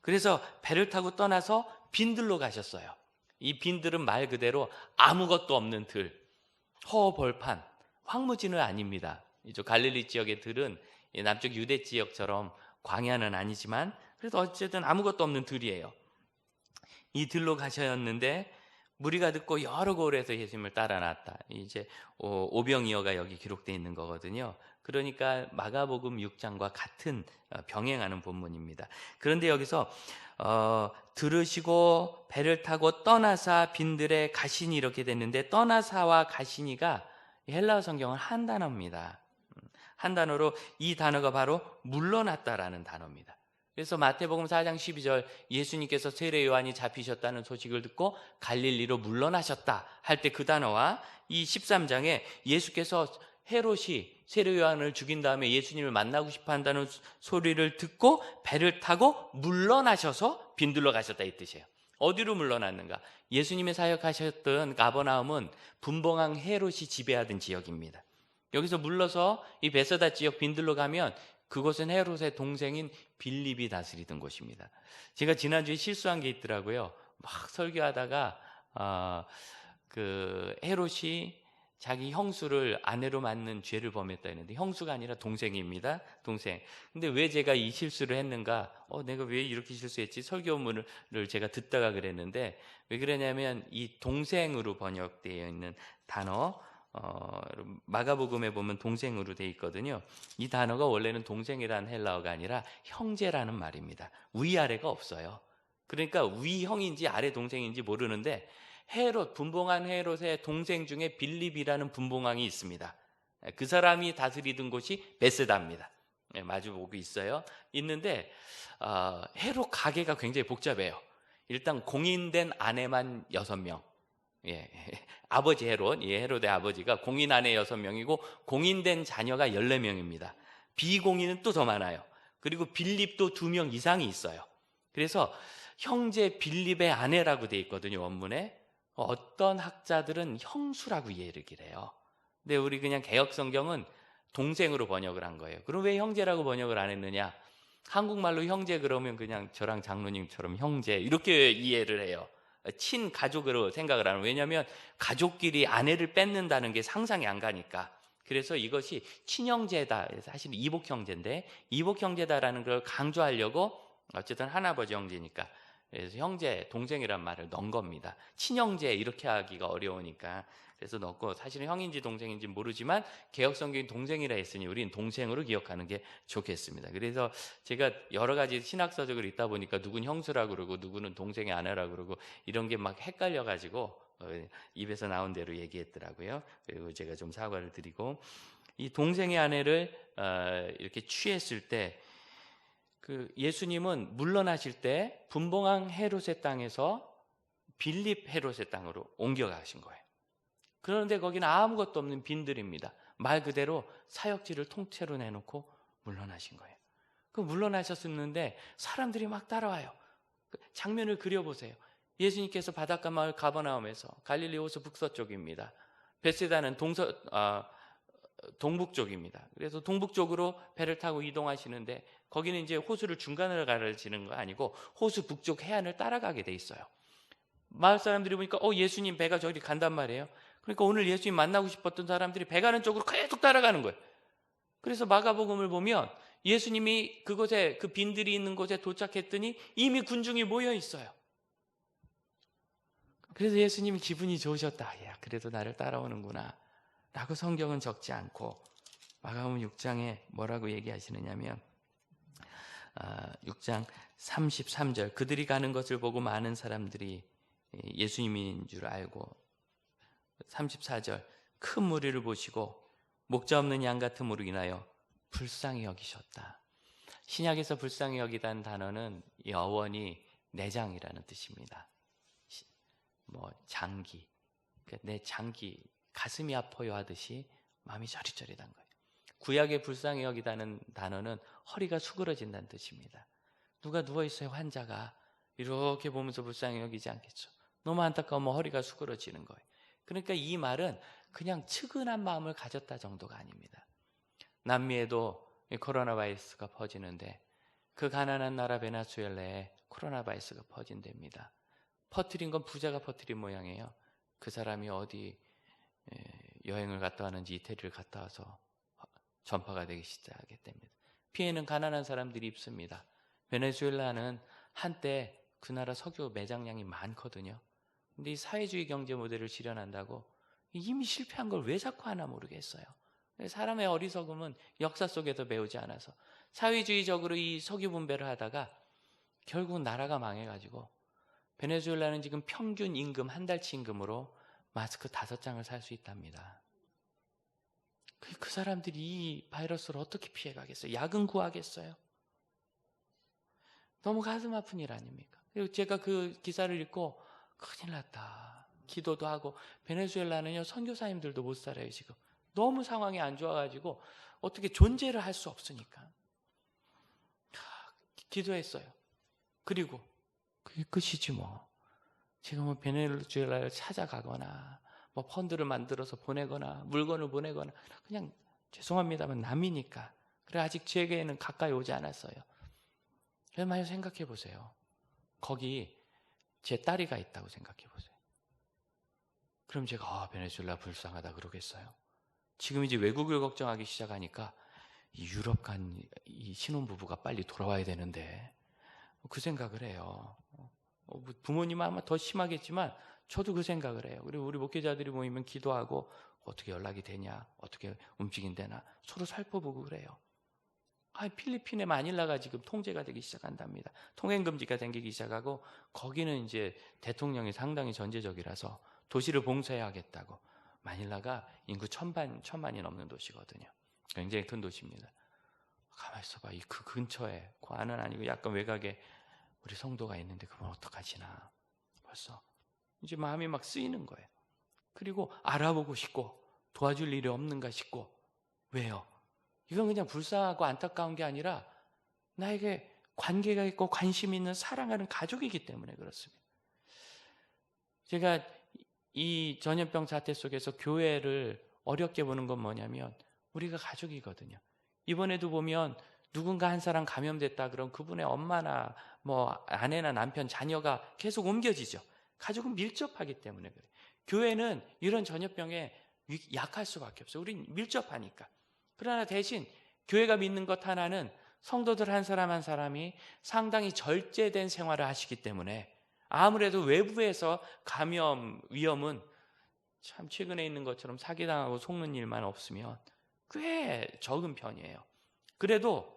그래서 배를 타고 떠나서 빈들로 가셨어요. 이 빈들은 말 그대로 아무것도 없는 들, 허벌판, 황무지는 아닙니다. 이쪽 갈릴리 지역의 들은 남쪽 유대 지역처럼 광야는 아니지만 그래도 어쨌든 아무것도 없는 들이에요. 이 들로 가셨는데 무리가 듣고 여러 고을에서 예수님을 따라 나왔다. 이제 오병이어가 여기 기록되어 있는 거거든요. 그러니까 마가복음 6장과 같은 병행하는 본문입니다. 그런데 여기서 들으시고 배를 타고 떠나사 빈들에 가시니 이렇게 됐는데 떠나사와 가시니가 헬라어 성경은 한 단어입니다. 한 단어로 이 단어가 바로 물러났다라는 단어입니다. 그래서 마태복음 4장 12절 예수님께서 세례 요한이 잡히셨다는 소식을 듣고 갈릴리로 물러나셨다 할 때 그 단어와 이 13장에 예수께서 헤롯이 세례 요한을 죽인 다음에 예수님을 만나고 싶어 한다는 소리를 듣고 배를 타고 물러나셔서 빈들로 가셨다 이 뜻이에요. 어디로 물러났는가? 예수님의 사역하셨던 가버나움은 분봉왕 헤롯이 지배하던 지역입니다. 여기서 물러서 이 베세다 지역 빈들로 가면 그곳은 헤롯의 동생인 빌립이 다스리던 곳입니다. 제가 지난주에 실수한 게 있더라고요. 막 설교하다가 그 헤롯이 자기 형수를 아내로 맞는 죄를 범했다 했는데 형수가 아니라 동생입니다. 동생. 근데 왜 제가 이 실수를 했는가? 내가 왜 이렇게 실수했지? 설교문을 제가 듣다가 그랬는데 왜 그러냐면 이 동생으로 번역되어 있는 단어 마가복음에 보면 동생으로 되어 있거든요. 이 단어가 원래는 동생이라는 헬라어가 아니라 형제라는 말입니다. 위아래가 없어요. 그러니까 위 형인지 아래 동생인지 모르는데 헤롯, 분봉한 헤롯의 동생 중에 빌립이라는 분봉왕이 있습니다. 그 사람이 다스리던 곳이 베세다입니다. 마주보고 있어요. 있는데 헤롯 가게가 굉장히 복잡해요. 일단 공인된 아내만 6명. 아버지 헤롯, 헤롯의 아버지가 공인 아내 6명이고 공인된 자녀가 14명입니다. 비공인은 또 더 많아요. 그리고 빌립도 2명 이상이 있어요. 그래서 형제 빌립의 아내라고 되어 있거든요, 원문에. 어떤 학자들은 형수라고 이해를 해요. 근데 우리 그냥 개역성경은 동생으로 번역을 한 거예요. 그럼 왜 형제라고 번역을 안 했느냐? 한국말로 형제 그러면 그냥 저랑 장로님처럼 형제 이렇게 이해를 해요. 친가족으로 생각을 하는. 왜냐하면 가족끼리 아내를 뺏는다는 게 상상이 안 가니까. 그래서 이것이 친형제다. 사실 이복형제인데 이복형제다라는 걸 강조하려고 어쨌든 할아버지 형제니까 그래서 형제, 동생이란 말을 넣은 겁니다. 친형제 이렇게 하기가 어려우니까 그래서 넣고 사실은 형인지 동생인지 모르지만 개역성경이 동생이라 했으니 우리는 동생으로 기억하는 게 좋겠습니다. 그래서 제가 여러 가지 신학서적을 읽다 보니까 누구는 형수라고 그러고 누구는 동생의 아내라고 그러고 이런 게 막 헷갈려가지고 입에서 나온 대로 얘기했더라고요. 그리고 제가 좀 사과를 드리고 이 동생의 아내를 이렇게 취했을 때 그 예수님은 물러나실 때 분봉왕 헤롯의 땅에서 빌립 헤롯의 땅으로 옮겨가신 거예요. 그런데 거기는 아무것도 없는 빈들입니다. 말 그대로 사역지를 통째로 내놓고 물러나신 거예요. 그 물러나셨었는데 사람들이 막 따라와요. 그 장면을 그려보세요. 예수님께서 바닷가 마을 가버나움에서 갈릴리 호수 북서쪽입니다. 베세다는 동북쪽입니다. 그래서 동북쪽으로 배를 타고 이동하시는데 거기는 이제 호수를 중간으로 가르치는 거 아니고 호수 북쪽 해안을 따라가게 돼 있어요. 마을 사람들이 보니까 예수님 배가 저리 간단 말이에요. 그러니까 오늘 예수님 만나고 싶었던 사람들이 배 가는 쪽으로 계속 따라가는 거예요. 그래서 마가복음을 보면 예수님이 그곳에 그 빈들이 있는 곳에 도착했더니 이미 군중이 모여 있어요. 그래서 예수님이 기분이 좋으셨다. 야, 그래도 나를 따라오는구나 라고 성경은 적지 않고 마가복음 6장에 뭐라고 얘기하시느냐면 6장 33절, 그들이 가는 것을 보고 많은 사람들이 예수님인 줄 알고, 34절, 큰 무리를 보시고 목자 없는 양 같은 무리로 인하여 불쌍히 여기셨다. 신약에서 불쌍히 여기다는 단어는 이 어원이 내장이라는 뜻입니다. 장기, 그러니까 내 장기, 가슴이 아파요 하듯이 마음이 저릿저릿한 거예요. 구약의 불쌍히 여기다는 단어는 허리가 수그러진다는 뜻입니다. 누가 누워있어요, 환자가. 이렇게 보면서 불쌍히 여기지 않겠죠. 너무 안타까우면 허리가 수그러지는 거예요. 그러니까 이 말은 그냥 측은한 마음을 가졌다 정도가 아닙니다. 남미에도 코로나 바이러스가 퍼지는데 그 가난한 나라 베네수엘라에 코로나 바이러스가 퍼진답니다. 퍼뜨린 건 부자가 퍼뜨린 모양이에요. 그 사람이 어디 여행을 갔다 왔는지 이태리를 갔다 와서 전파가 되기 시작했답니다. 피해는 가난한 사람들이 입습니다. 베네수엘라는 한때 그 나라 석유 매장량이 많거든요. 근데 이 사회주의 경제 모델을 실현한다고 이미 실패한 걸 왜 자꾸 하나 모르겠어요. 사람의 어리석음은 역사 속에서 배우지 않아서 사회주의적으로 이 석유 분배를 하다가 결국 나라가 망해가지고 베네수엘라는 지금 평균 임금 한 달치 임금으로 마스크 5장을 살 수 있답니다. 그 사람들이 이 바이러스를 어떻게 피해가겠어요? 약은 구하겠어요? 너무 가슴 아픈 일 아닙니까? 그리고 제가 그 기사를 읽고 큰일 났다. 기도도 하고, 베네수엘라는요 선교사님들도 못 살아요 지금. 너무 상황이 안 좋아가지고 어떻게 존재를 할 수 없으니까 기도했어요. 그리고 그게 끝이지 뭐. 지금은 베네수엘라를 찾아가거나 뭐 펀드를 만들어서 보내거나 물건을 보내거나, 그냥 죄송합니다만 남이니까. 그래, 아직 제게는 가까이 오지 않았어요. 그래서 많이 생각해 보세요. 거기 제 딸이가 있다고 생각해 보세요. 그럼 제가 베네수엘라 불쌍하다 그러겠어요? 지금 이제 외국을 걱정하기 시작하니까 이 유럽 간 이 신혼부부가 빨리 돌아와야 되는데 그 생각을 해요. 부모님은 아마 더 심하겠지만 저도 그 생각을 해요. 그리고 우리 목회자들이 모이면 기도하고 어떻게 연락이 되냐, 어떻게 움직인대나 서로 살펴보고 그래요. 필리핀의 마닐라가 지금 통제가 되기 시작한답니다. 통행금지가 생기기 시작하고 거기는 이제 대통령이 상당히 전제적이라서 도시를 봉쇄해야겠다고. 마닐라가 인구 1000만이 넘는 도시거든요. 굉장히 큰 도시입니다. 가만히 있어봐. 그 근처에, 그 안은 아니고 약간 외곽에 우리 성도가 있는데 그건 어떡하지나. 벌써 이제 마음이 막 쓰이는 거예요. 그리고 알아보고 싶고 도와줄 일이 없는가 싶고. 왜요? 이건 그냥 불쌍하고 안타까운 게 아니라 나에게 관계가 있고 관심 있는 사랑하는 가족이기 때문에 그렇습니다. 제가 이 전염병 사태 속에서 교회를 어렵게 보는 건 뭐냐면 우리가 가족이거든요. 이번에도 보면 누군가 한 사람 감염됐다 그럼 그분의 엄마나 뭐 아내나 남편, 자녀가 계속 옮겨지죠. 가족은 밀접하기 때문에 그래요. 교회는 이런 전염병에 약할 수밖에 없어요. 우린 밀접하니까. 그러나 대신 교회가 믿는 것 하나는 성도들 한 사람 한 사람이 상당히 절제된 생활을 하시기 때문에 아무래도 외부에서 감염 위험은 참 최근에 있는 것처럼 사기당하고 속는 일만 없으면 꽤 적은 편이에요. 그래도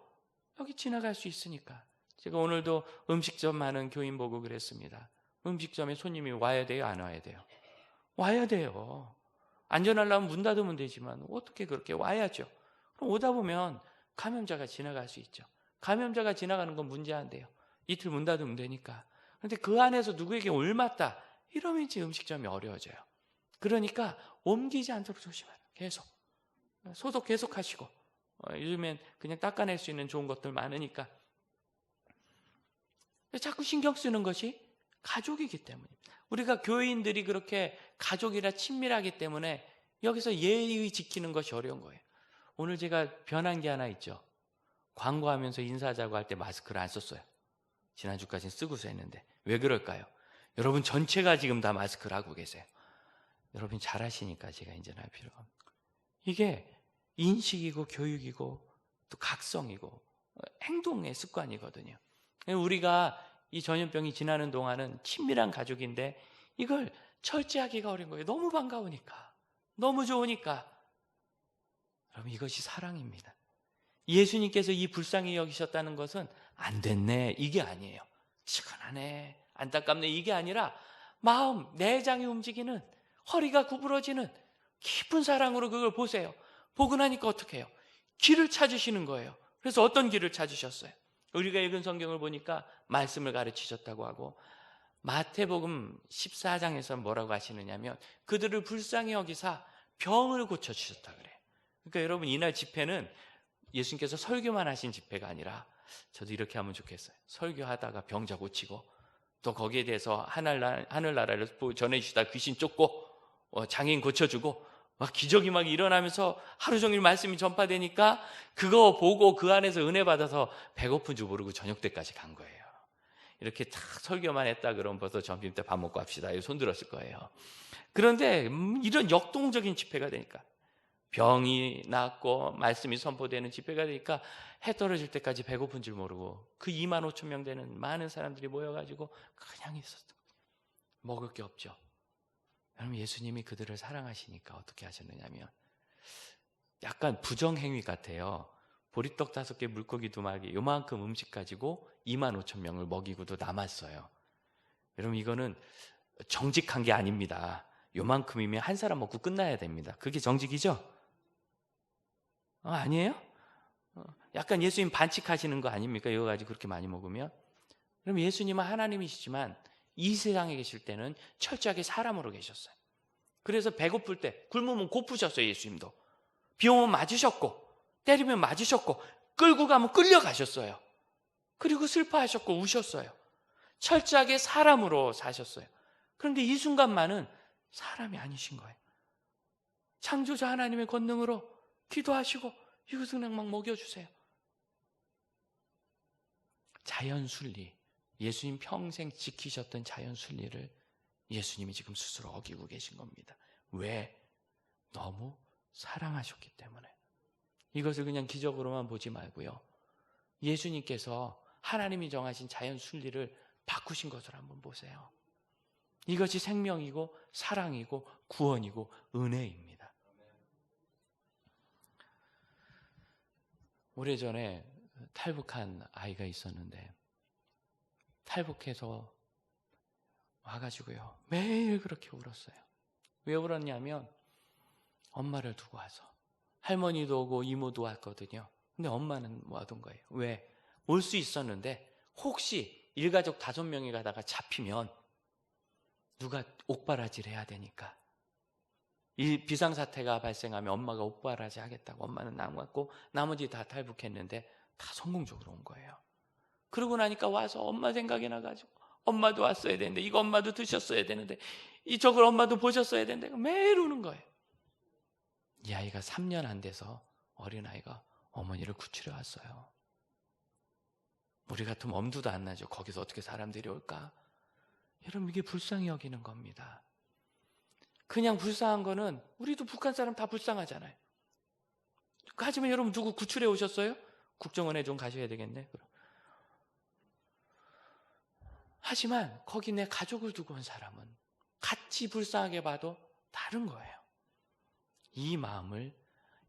여기 지나갈 수 있으니까. 제가 오늘도 음식점 많은 교인 보고 그랬습니다. 음식점에 손님이 와야 돼요? 안 와야 돼요? 와야 돼요. 안전하려면 문 닫으면 되지만 어떻게 그렇게 와야죠. 그럼 오다 보면 감염자가 지나갈 수 있죠. 감염자가 지나가는 건 문제 안 돼요. 이틀 문 닫으면 되니까. 그런데 그 안에서 누구에게 옮았다 이러면 이제 음식점이 어려워져요. 그러니까 옮기지 않도록 조심해요. 계속 소독 계속 하시고. 요즘엔 그냥 닦아낼 수 있는 좋은 것들 많으니까. 자꾸 신경 쓰는 것이 가족이기 때문입니다. 우리가 교인들이 그렇게 가족이라 친밀하기 때문에 여기서 예의 지키는 것이 어려운 거예요. 오늘 제가 변한 게 하나 있죠. 광고하면서 인사하자고 할 때 마스크를 안 썼어요. 지난주까지는 쓰고서 했는데 왜 그럴까요? 여러분 전체가 지금 다 마스크를 하고 계세요. 여러분이 잘하시니까 제가 이제는 할 필요가 없어요. 이게 인식이고 교육이고 또 각성이고 행동의 습관이거든요. 우리가 이 전염병이 지나는 동안은 친밀한 가족인데 이걸 철저하기가 어려운 거예요. 너무 반가우니까, 너무 좋으니까. 여러분, 이것이 사랑입니다. 예수님께서 이 불쌍히 여기셨다는 것은 안 됐네, 이게 아니에요. 시원하네, 안타깝네, 이게 아니라 마음, 내장이 움직이는, 허리가 구부러지는 깊은 사랑으로 그걸 보세요. 보고 나니까 어떻게 해요? 길을 찾으시는 거예요. 그래서 어떤 길을 찾으셨어요? 우리가 읽은 성경을 보니까 말씀을 가르치셨다고 하고, 마태복음 14장에서 뭐라고 하시느냐면 그들을 불쌍히 여기사 병을 고쳐주셨다 그래요. 그러니까 여러분, 이날 집회는 예수님께서 설교만 하신 집회가 아니라, 저도 이렇게 하면 좋겠어요. 설교하다가 병자 고치고, 또 거기에 대해서 하늘나라를 전해주시다 귀신 쫓고, 장애인 고쳐주고, 막 기적이 막 일어나면서 하루 종일 말씀이 전파되니까 그거 보고 그 안에서 은혜 받아서 배고픈 줄 모르고 저녁 때까지 간 거예요. 이렇게 딱 설교만 했다 그러면 벌써 점심 때 밥 먹고 합시다, 이거 손 들었을 거예요. 그런데 이런 역동적인 집회가 되니까, 병이 낫고 말씀이 선포되는 집회가 되니까 해 떨어질 때까지 배고픈 줄 모르고 그 2만 5천 명 되는 많은 사람들이 모여가지고 그냥 있었어요. 먹을 게 없죠. 여러분, 예수님이 그들을 사랑하시니까 어떻게 하셨느냐면, 약간 부정행위 같아요. 보리떡 5개, 물고기 2마리, 요만큼 음식 가지고 2만 5천 명을 먹이고도 남았어요. 여러분, 이거는 정직한 게 아닙니다. 요만큼이면 한 사람 먹고 끝나야 됩니다. 그게 정직이죠? 아니에요? 약간 예수님 반칙하시는 거 아닙니까? 이거 가지고 그렇게 많이 먹으면? 그럼 예수님은 하나님이시지만 이 세상에 계실 때는 철저하게 사람으로 계셨어요. 그래서 배고플 때, 굶으면 고프셨어요. 예수님도 비 오면 맞으셨고, 때리면 맞으셨고, 끌고 가면 끌려가셨어요. 그리고 슬퍼하셨고 우셨어요. 철저하게 사람으로 사셨어요. 그런데 이 순간만은 사람이 아니신 거예요. 창조자 하나님의 권능으로 기도하시고 이것을 그냥 막 먹여주세요. 자연순리, 예수님 평생 지키셨던 자연순리를 예수님이 지금 스스로 어기고 계신 겁니다. 왜? 너무 사랑하셨기 때문에. 이것을 그냥 기적으로만 보지 말고요, 예수님께서 하나님이 정하신 자연순리를 바꾸신 것을 한번 보세요. 이것이 생명이고 사랑이고 구원이고 은혜입니다. 오래전에 탈북한 아이가 있었는데, 탈북해서 와가지고요, 매일 그렇게 울었어요. 왜 울었냐면, 엄마를 두고 와서. 할머니도 오고 이모도 왔거든요. 근데 엄마는 와둔 거예요. 왜? 올 수 있었는데 혹시 일가족 5명이 가다가 잡히면 누가 옥바라지를 해야 되니까, 이 비상사태가 발생하면 엄마가 옥바라지 하겠다고 엄마는 남았고 나머지 다 탈북했는데 다 성공적으로 온 거예요. 그러고 나니까 와서 엄마 생각이 나가지고, 엄마도 왔어야 되는데, 이거 엄마도 드셨어야 되는데, 저걸 엄마도 보셨어야 되는데, 매일 우는 거예요. 이 아이가 3년 안 돼서 어린아이가 어머니를 구출해 왔어요. 우리 같으면 엄두도 안 나죠. 거기서 어떻게 사람들이 올까? 여러분, 이게 불쌍히 여기는 겁니다. 그냥 불쌍한 거는, 우리도 북한 사람 다 불쌍하잖아요. 하지만 여러분, 누구 구출해 오셨어요? 국정원에 좀 가셔야 되겠네. 하지만 거기 내 가족을 두고 온 사람은 같이 불쌍하게 봐도 다른 거예요. 이 마음을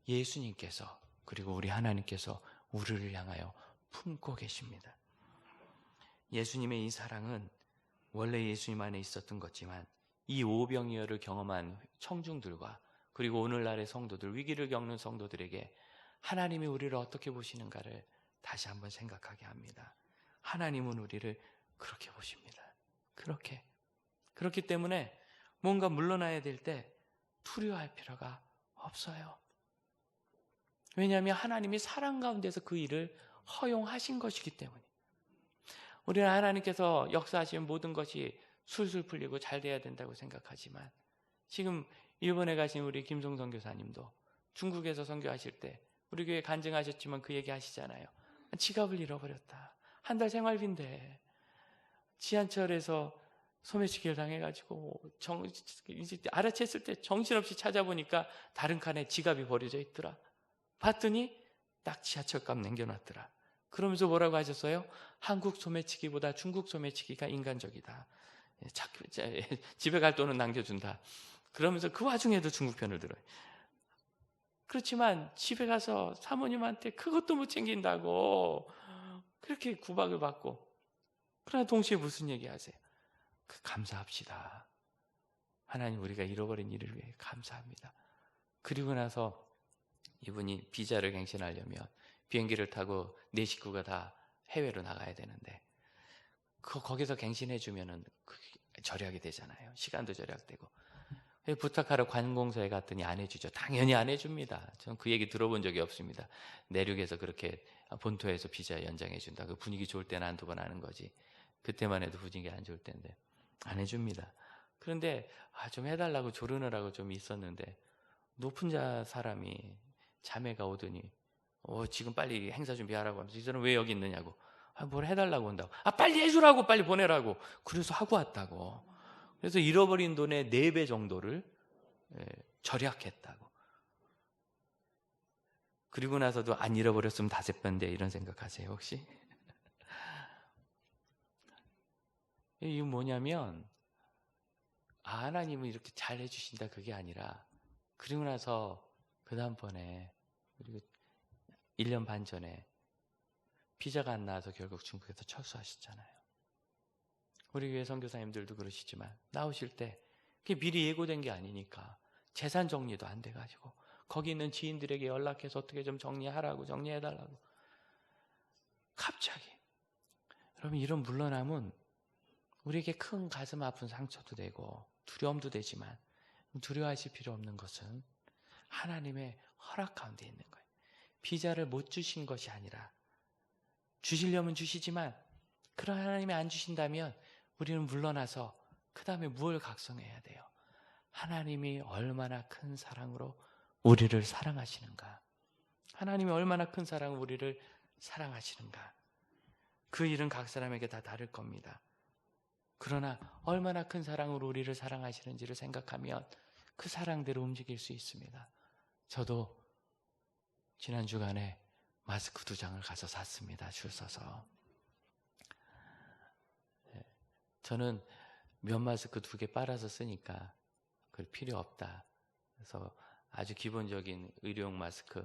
예수님께서, 그리고 우리 하나님께서 우리를 향하여 품고 계십니다. 예수님의 이 사랑은 원래 예수님 안에 있었던 거지만, 이 오병이어를 경험한 청중들과 그리고 오늘날의 성도들, 위기를 겪는 성도들에게 하나님이 우리를 어떻게 보시는가를 다시 한번 생각하게 합니다. 하나님은 우리를 그렇게 보십니다. 그렇기 때문에 뭔가 물러나야 될 때 두려워할 필요가 없어요. 왜냐하면 하나님이 사랑 가운데서 그 일을 허용하신 것이기 때문에. 우리는 하나님께서 역사하시는 모든 것이 술술 풀리고 잘 돼야 된다고 생각하지만, 지금 일본에 가신 우리 김성성 교사님도 중국에서 선교하실 때 우리 교회 간증하셨지만 그 얘기 하시잖아요. 지갑을 잃어버렸다. 한 달 생활비인데 지하철에서 소매치기를 당해가지고 이제 알아챘을 때 정신없이 찾아보니까 다른 칸에 지갑이 버려져 있더라. 봤더니 딱 지하철값 남겨놨더라. 그러면서 뭐라고 하셨어요? 한국 소매치기보다 중국 소매치기가 인간적이다. 집에 갈 돈은 남겨준다. 그러면서 그 와중에도 중국 편을 들어요. 그렇지만 집에 가서 사모님한테 그것도 못 챙긴다고 그렇게 구박을 받고, 그러나 동시에 무슨 얘기하세요? 감사합시다. 하나님, 우리가 잃어버린 일을 위해 감사합니다. 그리고 나서 이분이 비자를 갱신하려면 비행기를 타고 네 식구가 다 해외로 나가야 되는데, 거기서 갱신해주면은 절약이 되잖아요. 시간도 절약되고. 부탁하러 관공서에 갔더니 안 해주죠. 당연히 안 해줍니다. 전 그 얘기 들어본 적이 없습니다. 내륙에서 그렇게 본토에서 비자 연장해준다. 그 분위기 좋을 때는 한두 번 하는 거지. 그때만 해도 분위기 안 좋을 때인데 안 해줍니다. 그런데 좀 해달라고 조르느라고 좀 있었는데, 높은 자 사람이 자매가 오더니 지금 빨리 행사 준비하라고 하면서, 이 사람 왜 여기 있느냐고. 뭘 해달라고 온다고. 빨리 해주라고, 빨리 보내라고. 그래서 하고 왔다고. 그래서 잃어버린 돈의 4배 정도를 절약했다고. 그리고 나서도 안 잃어버렸으면 5배인데 이런 생각하세요 혹시? 이게 뭐냐면, 하나님은 이렇게 잘 해주신다 그게 아니라, 그리고 나서 그 다음번에, 그리고 1년 반 전에 비자가 안 나와서 결국 중국에서 철수하셨잖아요. 우리 교회 선교사님들도 그러시지만, 나오실 때 그게 미리 예고된 게 아니니까 재산 정리도 안 돼가지고 거기 있는 지인들에게 연락해서 어떻게 좀 정리하라고, 정리해달라고. 갑자기. 여러분, 이런 물러남은 우리에게 큰 가슴 아픈 상처도 되고 두려움도 되지만, 두려워하실 필요 없는 것은 하나님의 허락 가운데 있는 거예요. 비자를 못 주신 것이 아니라, 주시려면 주시지만 그런 하나님이 안 주신다면 우리는 물러나서 그 다음에 무엇을 각성해야 돼요? 하나님이 얼마나 큰 사랑으로 우리를 사랑하시는가, 하나님이 얼마나 큰 사랑으로 우리를 사랑하시는가. 그 일은 각 사람에게 다 다를 겁니다. 그러나 얼마나 큰 사랑으로 우리를 사랑하시는지를 생각하면 그 사랑대로 움직일 수 있습니다. 저도 지난 주간에 마스크 2장을 가서 샀습니다. 줄 서서. 저는 면 마스크 2개 빨아서 쓰니까 그 필요 없다. 그래서 아주 기본적인 의료용 마스크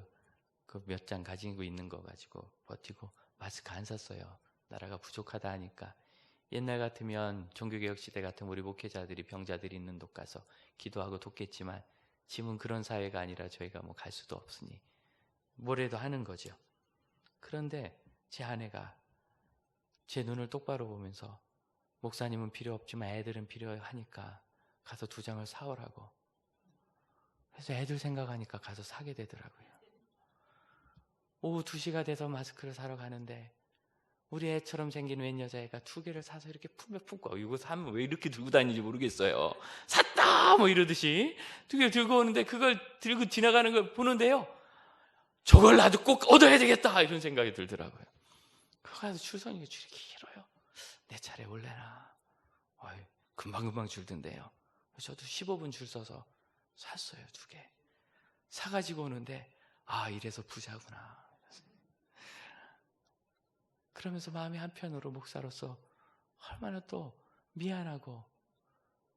그 몇 장 가지고 있는 거 가지고 버티고 마스크 안 샀어요. 나라가 부족하다 하니까. 옛날 같으면 종교개혁 시대 같은 우리 목회자들이 병자들이 있는 곳 가서 기도하고 돕겠지만, 지금은 그런 사회가 아니라 저희가 뭐 갈 수도 없으니 뭐래도 하는 거죠. 그런데 제 아내가 제 눈을 똑바로 보면서, 목사님은 필요 없지만 애들은 필요하니까 가서 2장을 사오라고. 그래서 애들 생각하니까 가서 사게 되더라고요. 오후 2시가 돼서 마스크를 사러 가는데, 우리 애처럼 생긴 웬 여자애가 2개를 사서 이렇게 품에 품고, 이거 사면 왜 이렇게 들고 다니는지 모르겠어요. 샀다! 뭐 이러듯이 2개 들고 오는데, 그걸 들고 지나가는 걸 보는데요, 저걸 나도 꼭 얻어야 되겠다! 이런 생각이 들더라고요. 그거 가서 줄 서니까 줄이 길어요. 내 차례 올래나. 금방금방 줄던데요. 저도 15분 줄 서서 샀어요. 2개. 사가지고 오는데, 이래서 부자구나. 그러면서 마음이 한편으로 목사로서 얼마나 또 미안하고,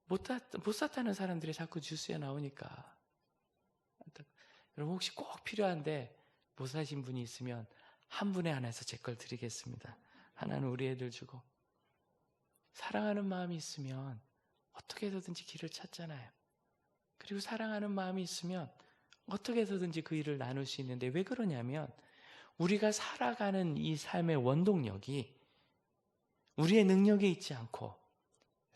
못 샀다는 사람들이 자꾸 뉴스에 나오니까. 여러분, 혹시 꼭 필요한데 못 사신 분이 있으면 한 분에 한해서 제 걸 드리겠습니다. 하나는 우리 애들 주고. 사랑하는 마음이 있으면 어떻게 해서든지 길을 찾잖아요. 그리고 사랑하는 마음이 있으면 어떻게 해서든지 그 일을 나눌 수 있는데, 왜 그러냐면, 우리가 살아가는 이 삶의 원동력이 우리의 능력에 있지 않고,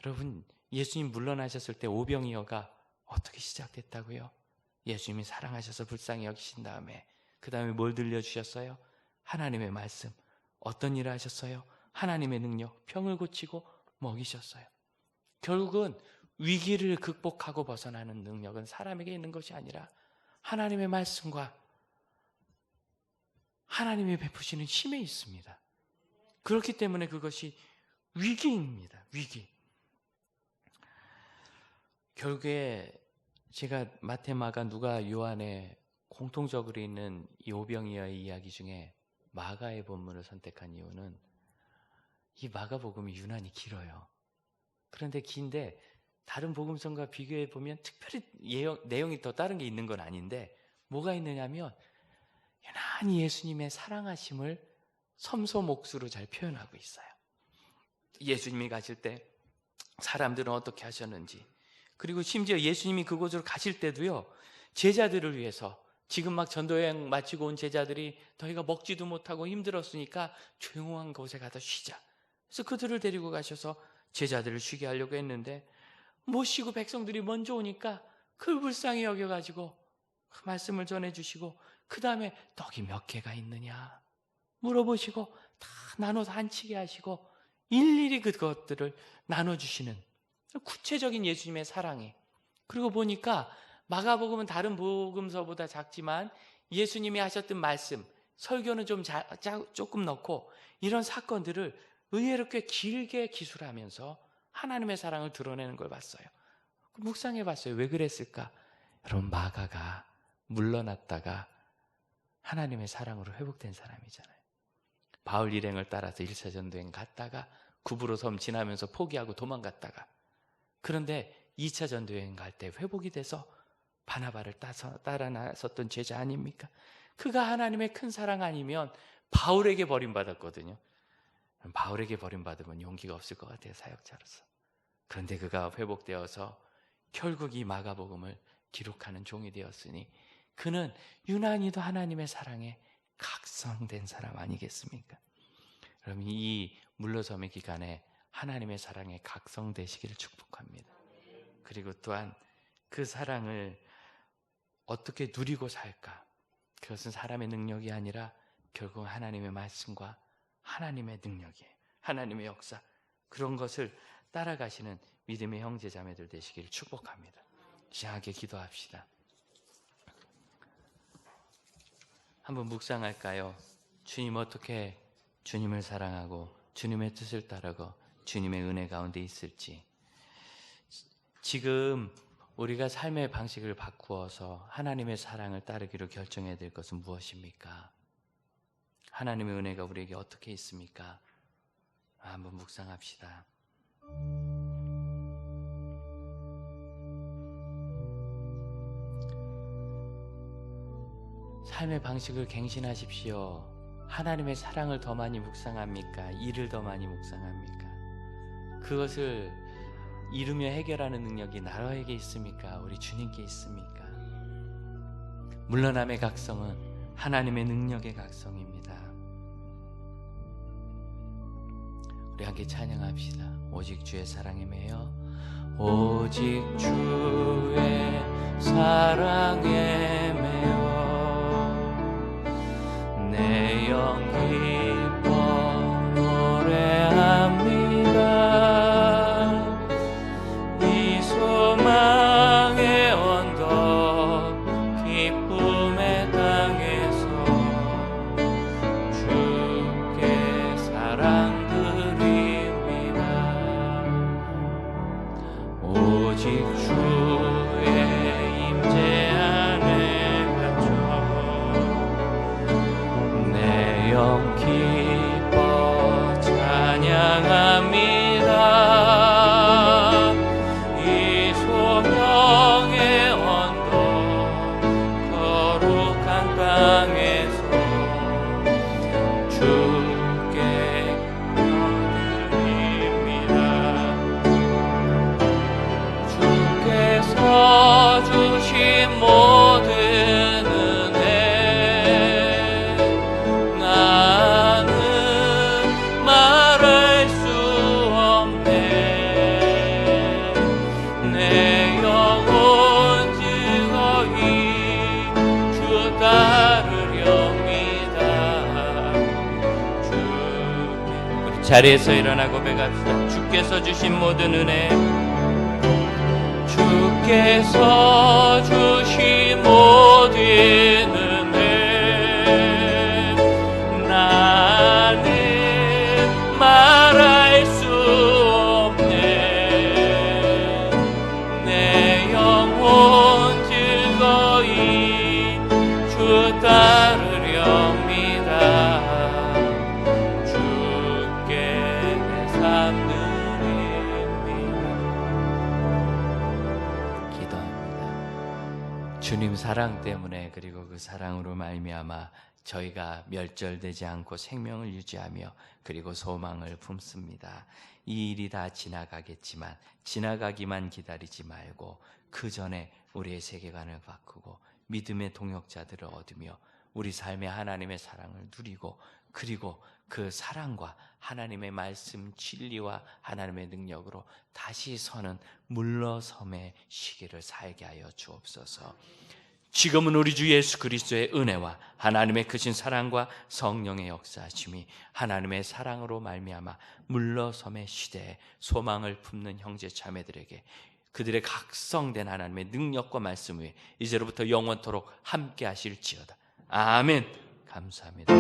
여러분, 예수님 물러나셨을 때 오병이어가 어떻게 시작됐다고요? 예수님이 사랑하셔서 불쌍히 여기신 다음에, 그 다음에 뭘 들려주셨어요? 하나님의 말씀. 어떤 일을 하셨어요? 하나님의 능력, 병을 고치고 먹이셨어요. 결국은 위기를 극복하고 벗어나는 능력은 사람에게 있는 것이 아니라 하나님의 말씀과 하나님이 베푸시는 힘에 있습니다. 그렇기 때문에 그것이 위기입니다. 위기. 결국에 제가 마태, 마가, 누가, 요한에 공통적으로 있는 이 오병이어의 이야기 중에 마가의 본문을 선택한 이유는, 이 마가복음이 유난히 길어요. 그런데 긴데 다른 복음성과 비교해 보면 특별히 내용이 더 다른 게 있는 건 아닌데 뭐가 있느냐면 유난히 예수님의 사랑하심을 섬소목수로 잘 표현하고 있어요. 예수님이 가실 때 사람들은 어떻게 하셨는지, 그리고 심지어 예수님이 그곳으로 가실 때도요, 제자들을 위해서 지금 막 전도여행 마치고 온 제자들이 너희가 먹지도 못하고 힘들었으니까 조용한 곳에 가서 쉬자. 그래서 그들을 데리고 가셔서 제자들을 쉬게 하려고 했는데 못 쉬고 백성들이 먼저 오니까 그걸 불쌍히 여겨가지고 그 말씀을 전해주시고 그 다음에 떡이 몇 개가 있느냐 물어보시고 다 나눠서 한치게 하시고 일일이 그것들을 나눠주시는 구체적인 예수님의 사랑이. 그리고 보니까 마가복음은 다른 복음서보다 작지만 예수님이 하셨던 말씀, 설교는 좀 조금 넣고 이런 사건들을 의외로 꽤 길게 기술하면서 하나님의 사랑을 드러내는 걸 봤어요. 묵상해 봤어요. 왜 그랬을까? 여러분, 마가가 물러났다가 하나님의 사랑으로 회복된 사람이잖아요. 바울 일행을 따라서 1차 전도여행 갔다가 구브로 섬 지나면서 포기하고 도망갔다가, 그런데 2차 전도여행 갈 때 회복이 돼서 바나바를 따라 나섰던 제자 아닙니까? 그가 하나님의 큰 사랑 아니면 바울에게 버림받았거든요. 바울에게 버림받으면 용기가 없을 것 같아요, 사역자로서. 그런데 그가 회복되어서 결국 이 마가복음을 기록하는 종이 되었으니 그는 유난히도 하나님의 사랑에 각성된 사람 아니겠습니까? 그럼 이 물러섬의 기간에 하나님의 사랑에 각성되시기를 축복합니다. 그리고 또한 그 사랑을 어떻게 누리고 살까? 그것은 사람의 능력이 아니라 결국 하나님의 말씀과 하나님의 능력이에요. 하나님의 역사, 그런 것을 따라가시는 믿음의 형제 자매들 되시기를 축복합니다. 시원하게 기도합시다. 한번 묵상할까요? 주님, 어떻게 주님을 사랑하고 주님의 뜻을 따르고 주님의 은혜 가운데 있을지. 지금 우리가 삶의 방식을 바꾸어서 하나님의 사랑을 따르기로 결정해야 될 것은 무엇입니까? 하나님의 은혜가 우리에게 어떻게 있습니까? 한번 묵상합시다. 삶의 방식을 갱신하십시오. 하나님의 사랑을 더 많이 묵상합니까? 일을 더 많이 묵상합니까? 그것을 이루며 해결하는 능력이 나로에게 있습니까? 우리 주님께 있습니까? 물러남의 각성은 하나님의 능력의 각성입니다. 우리 함께 찬양합시다. 오직 주의 사랑에 매여, 오직 주의 사랑에 매여 내 영 기뻐 노래합니다. 이 소망의 언덕 기쁨의 땅에서 주께 사랑 드립니다. 오직 주의 임재 안에 갇혀 내 영 기뻐 찬양합니다. 이 소명의 언덕 거룩한 땅에서 주께 드립니다. 주께서 주신 모든 은혜 나는 말할 수 없네. 내 영혼 즐거이 주 따르렵니다. 우리 자리에서 일어나 고백합시다. 주께서 주신 모든 은혜, 주께서 주신 모든 은혜 나는 말할 수 없네. 내 영혼 즐거이 주 따르렵니다. 주께 내 삶 드립니다. 주님 사랑 때문에, 그리고 그 사랑으로 말미암아 저희가 멸절되지 않고 생명을 유지하며 그리고 소망을 품습니다. 이 일이 다 지나가겠지만 지나가기만 기다리지 말고 그 전에 우리의 세계관을 바꾸고 믿음의 동역자들을 얻으며 우리 삶에 하나님의 사랑을 누리고, 그리고 그 사랑과 하나님의 말씀 진리와 하나님의 능력으로 다시 서는 물러섬의 시기를 살게 하여 주옵소서. 지금은 우리 주 예수 그리스도의 은혜와 하나님의 크신 사랑과 성령의 역사하심이 하나님의 사랑으로 말미암아 물러섬의 시대에 소망을 품는 형제 자매들에게 그들의 각성된 하나님의 능력과 말씀 위에 이제로부터 영원토록 함께 하실지어다. 아멘. 감사합니다.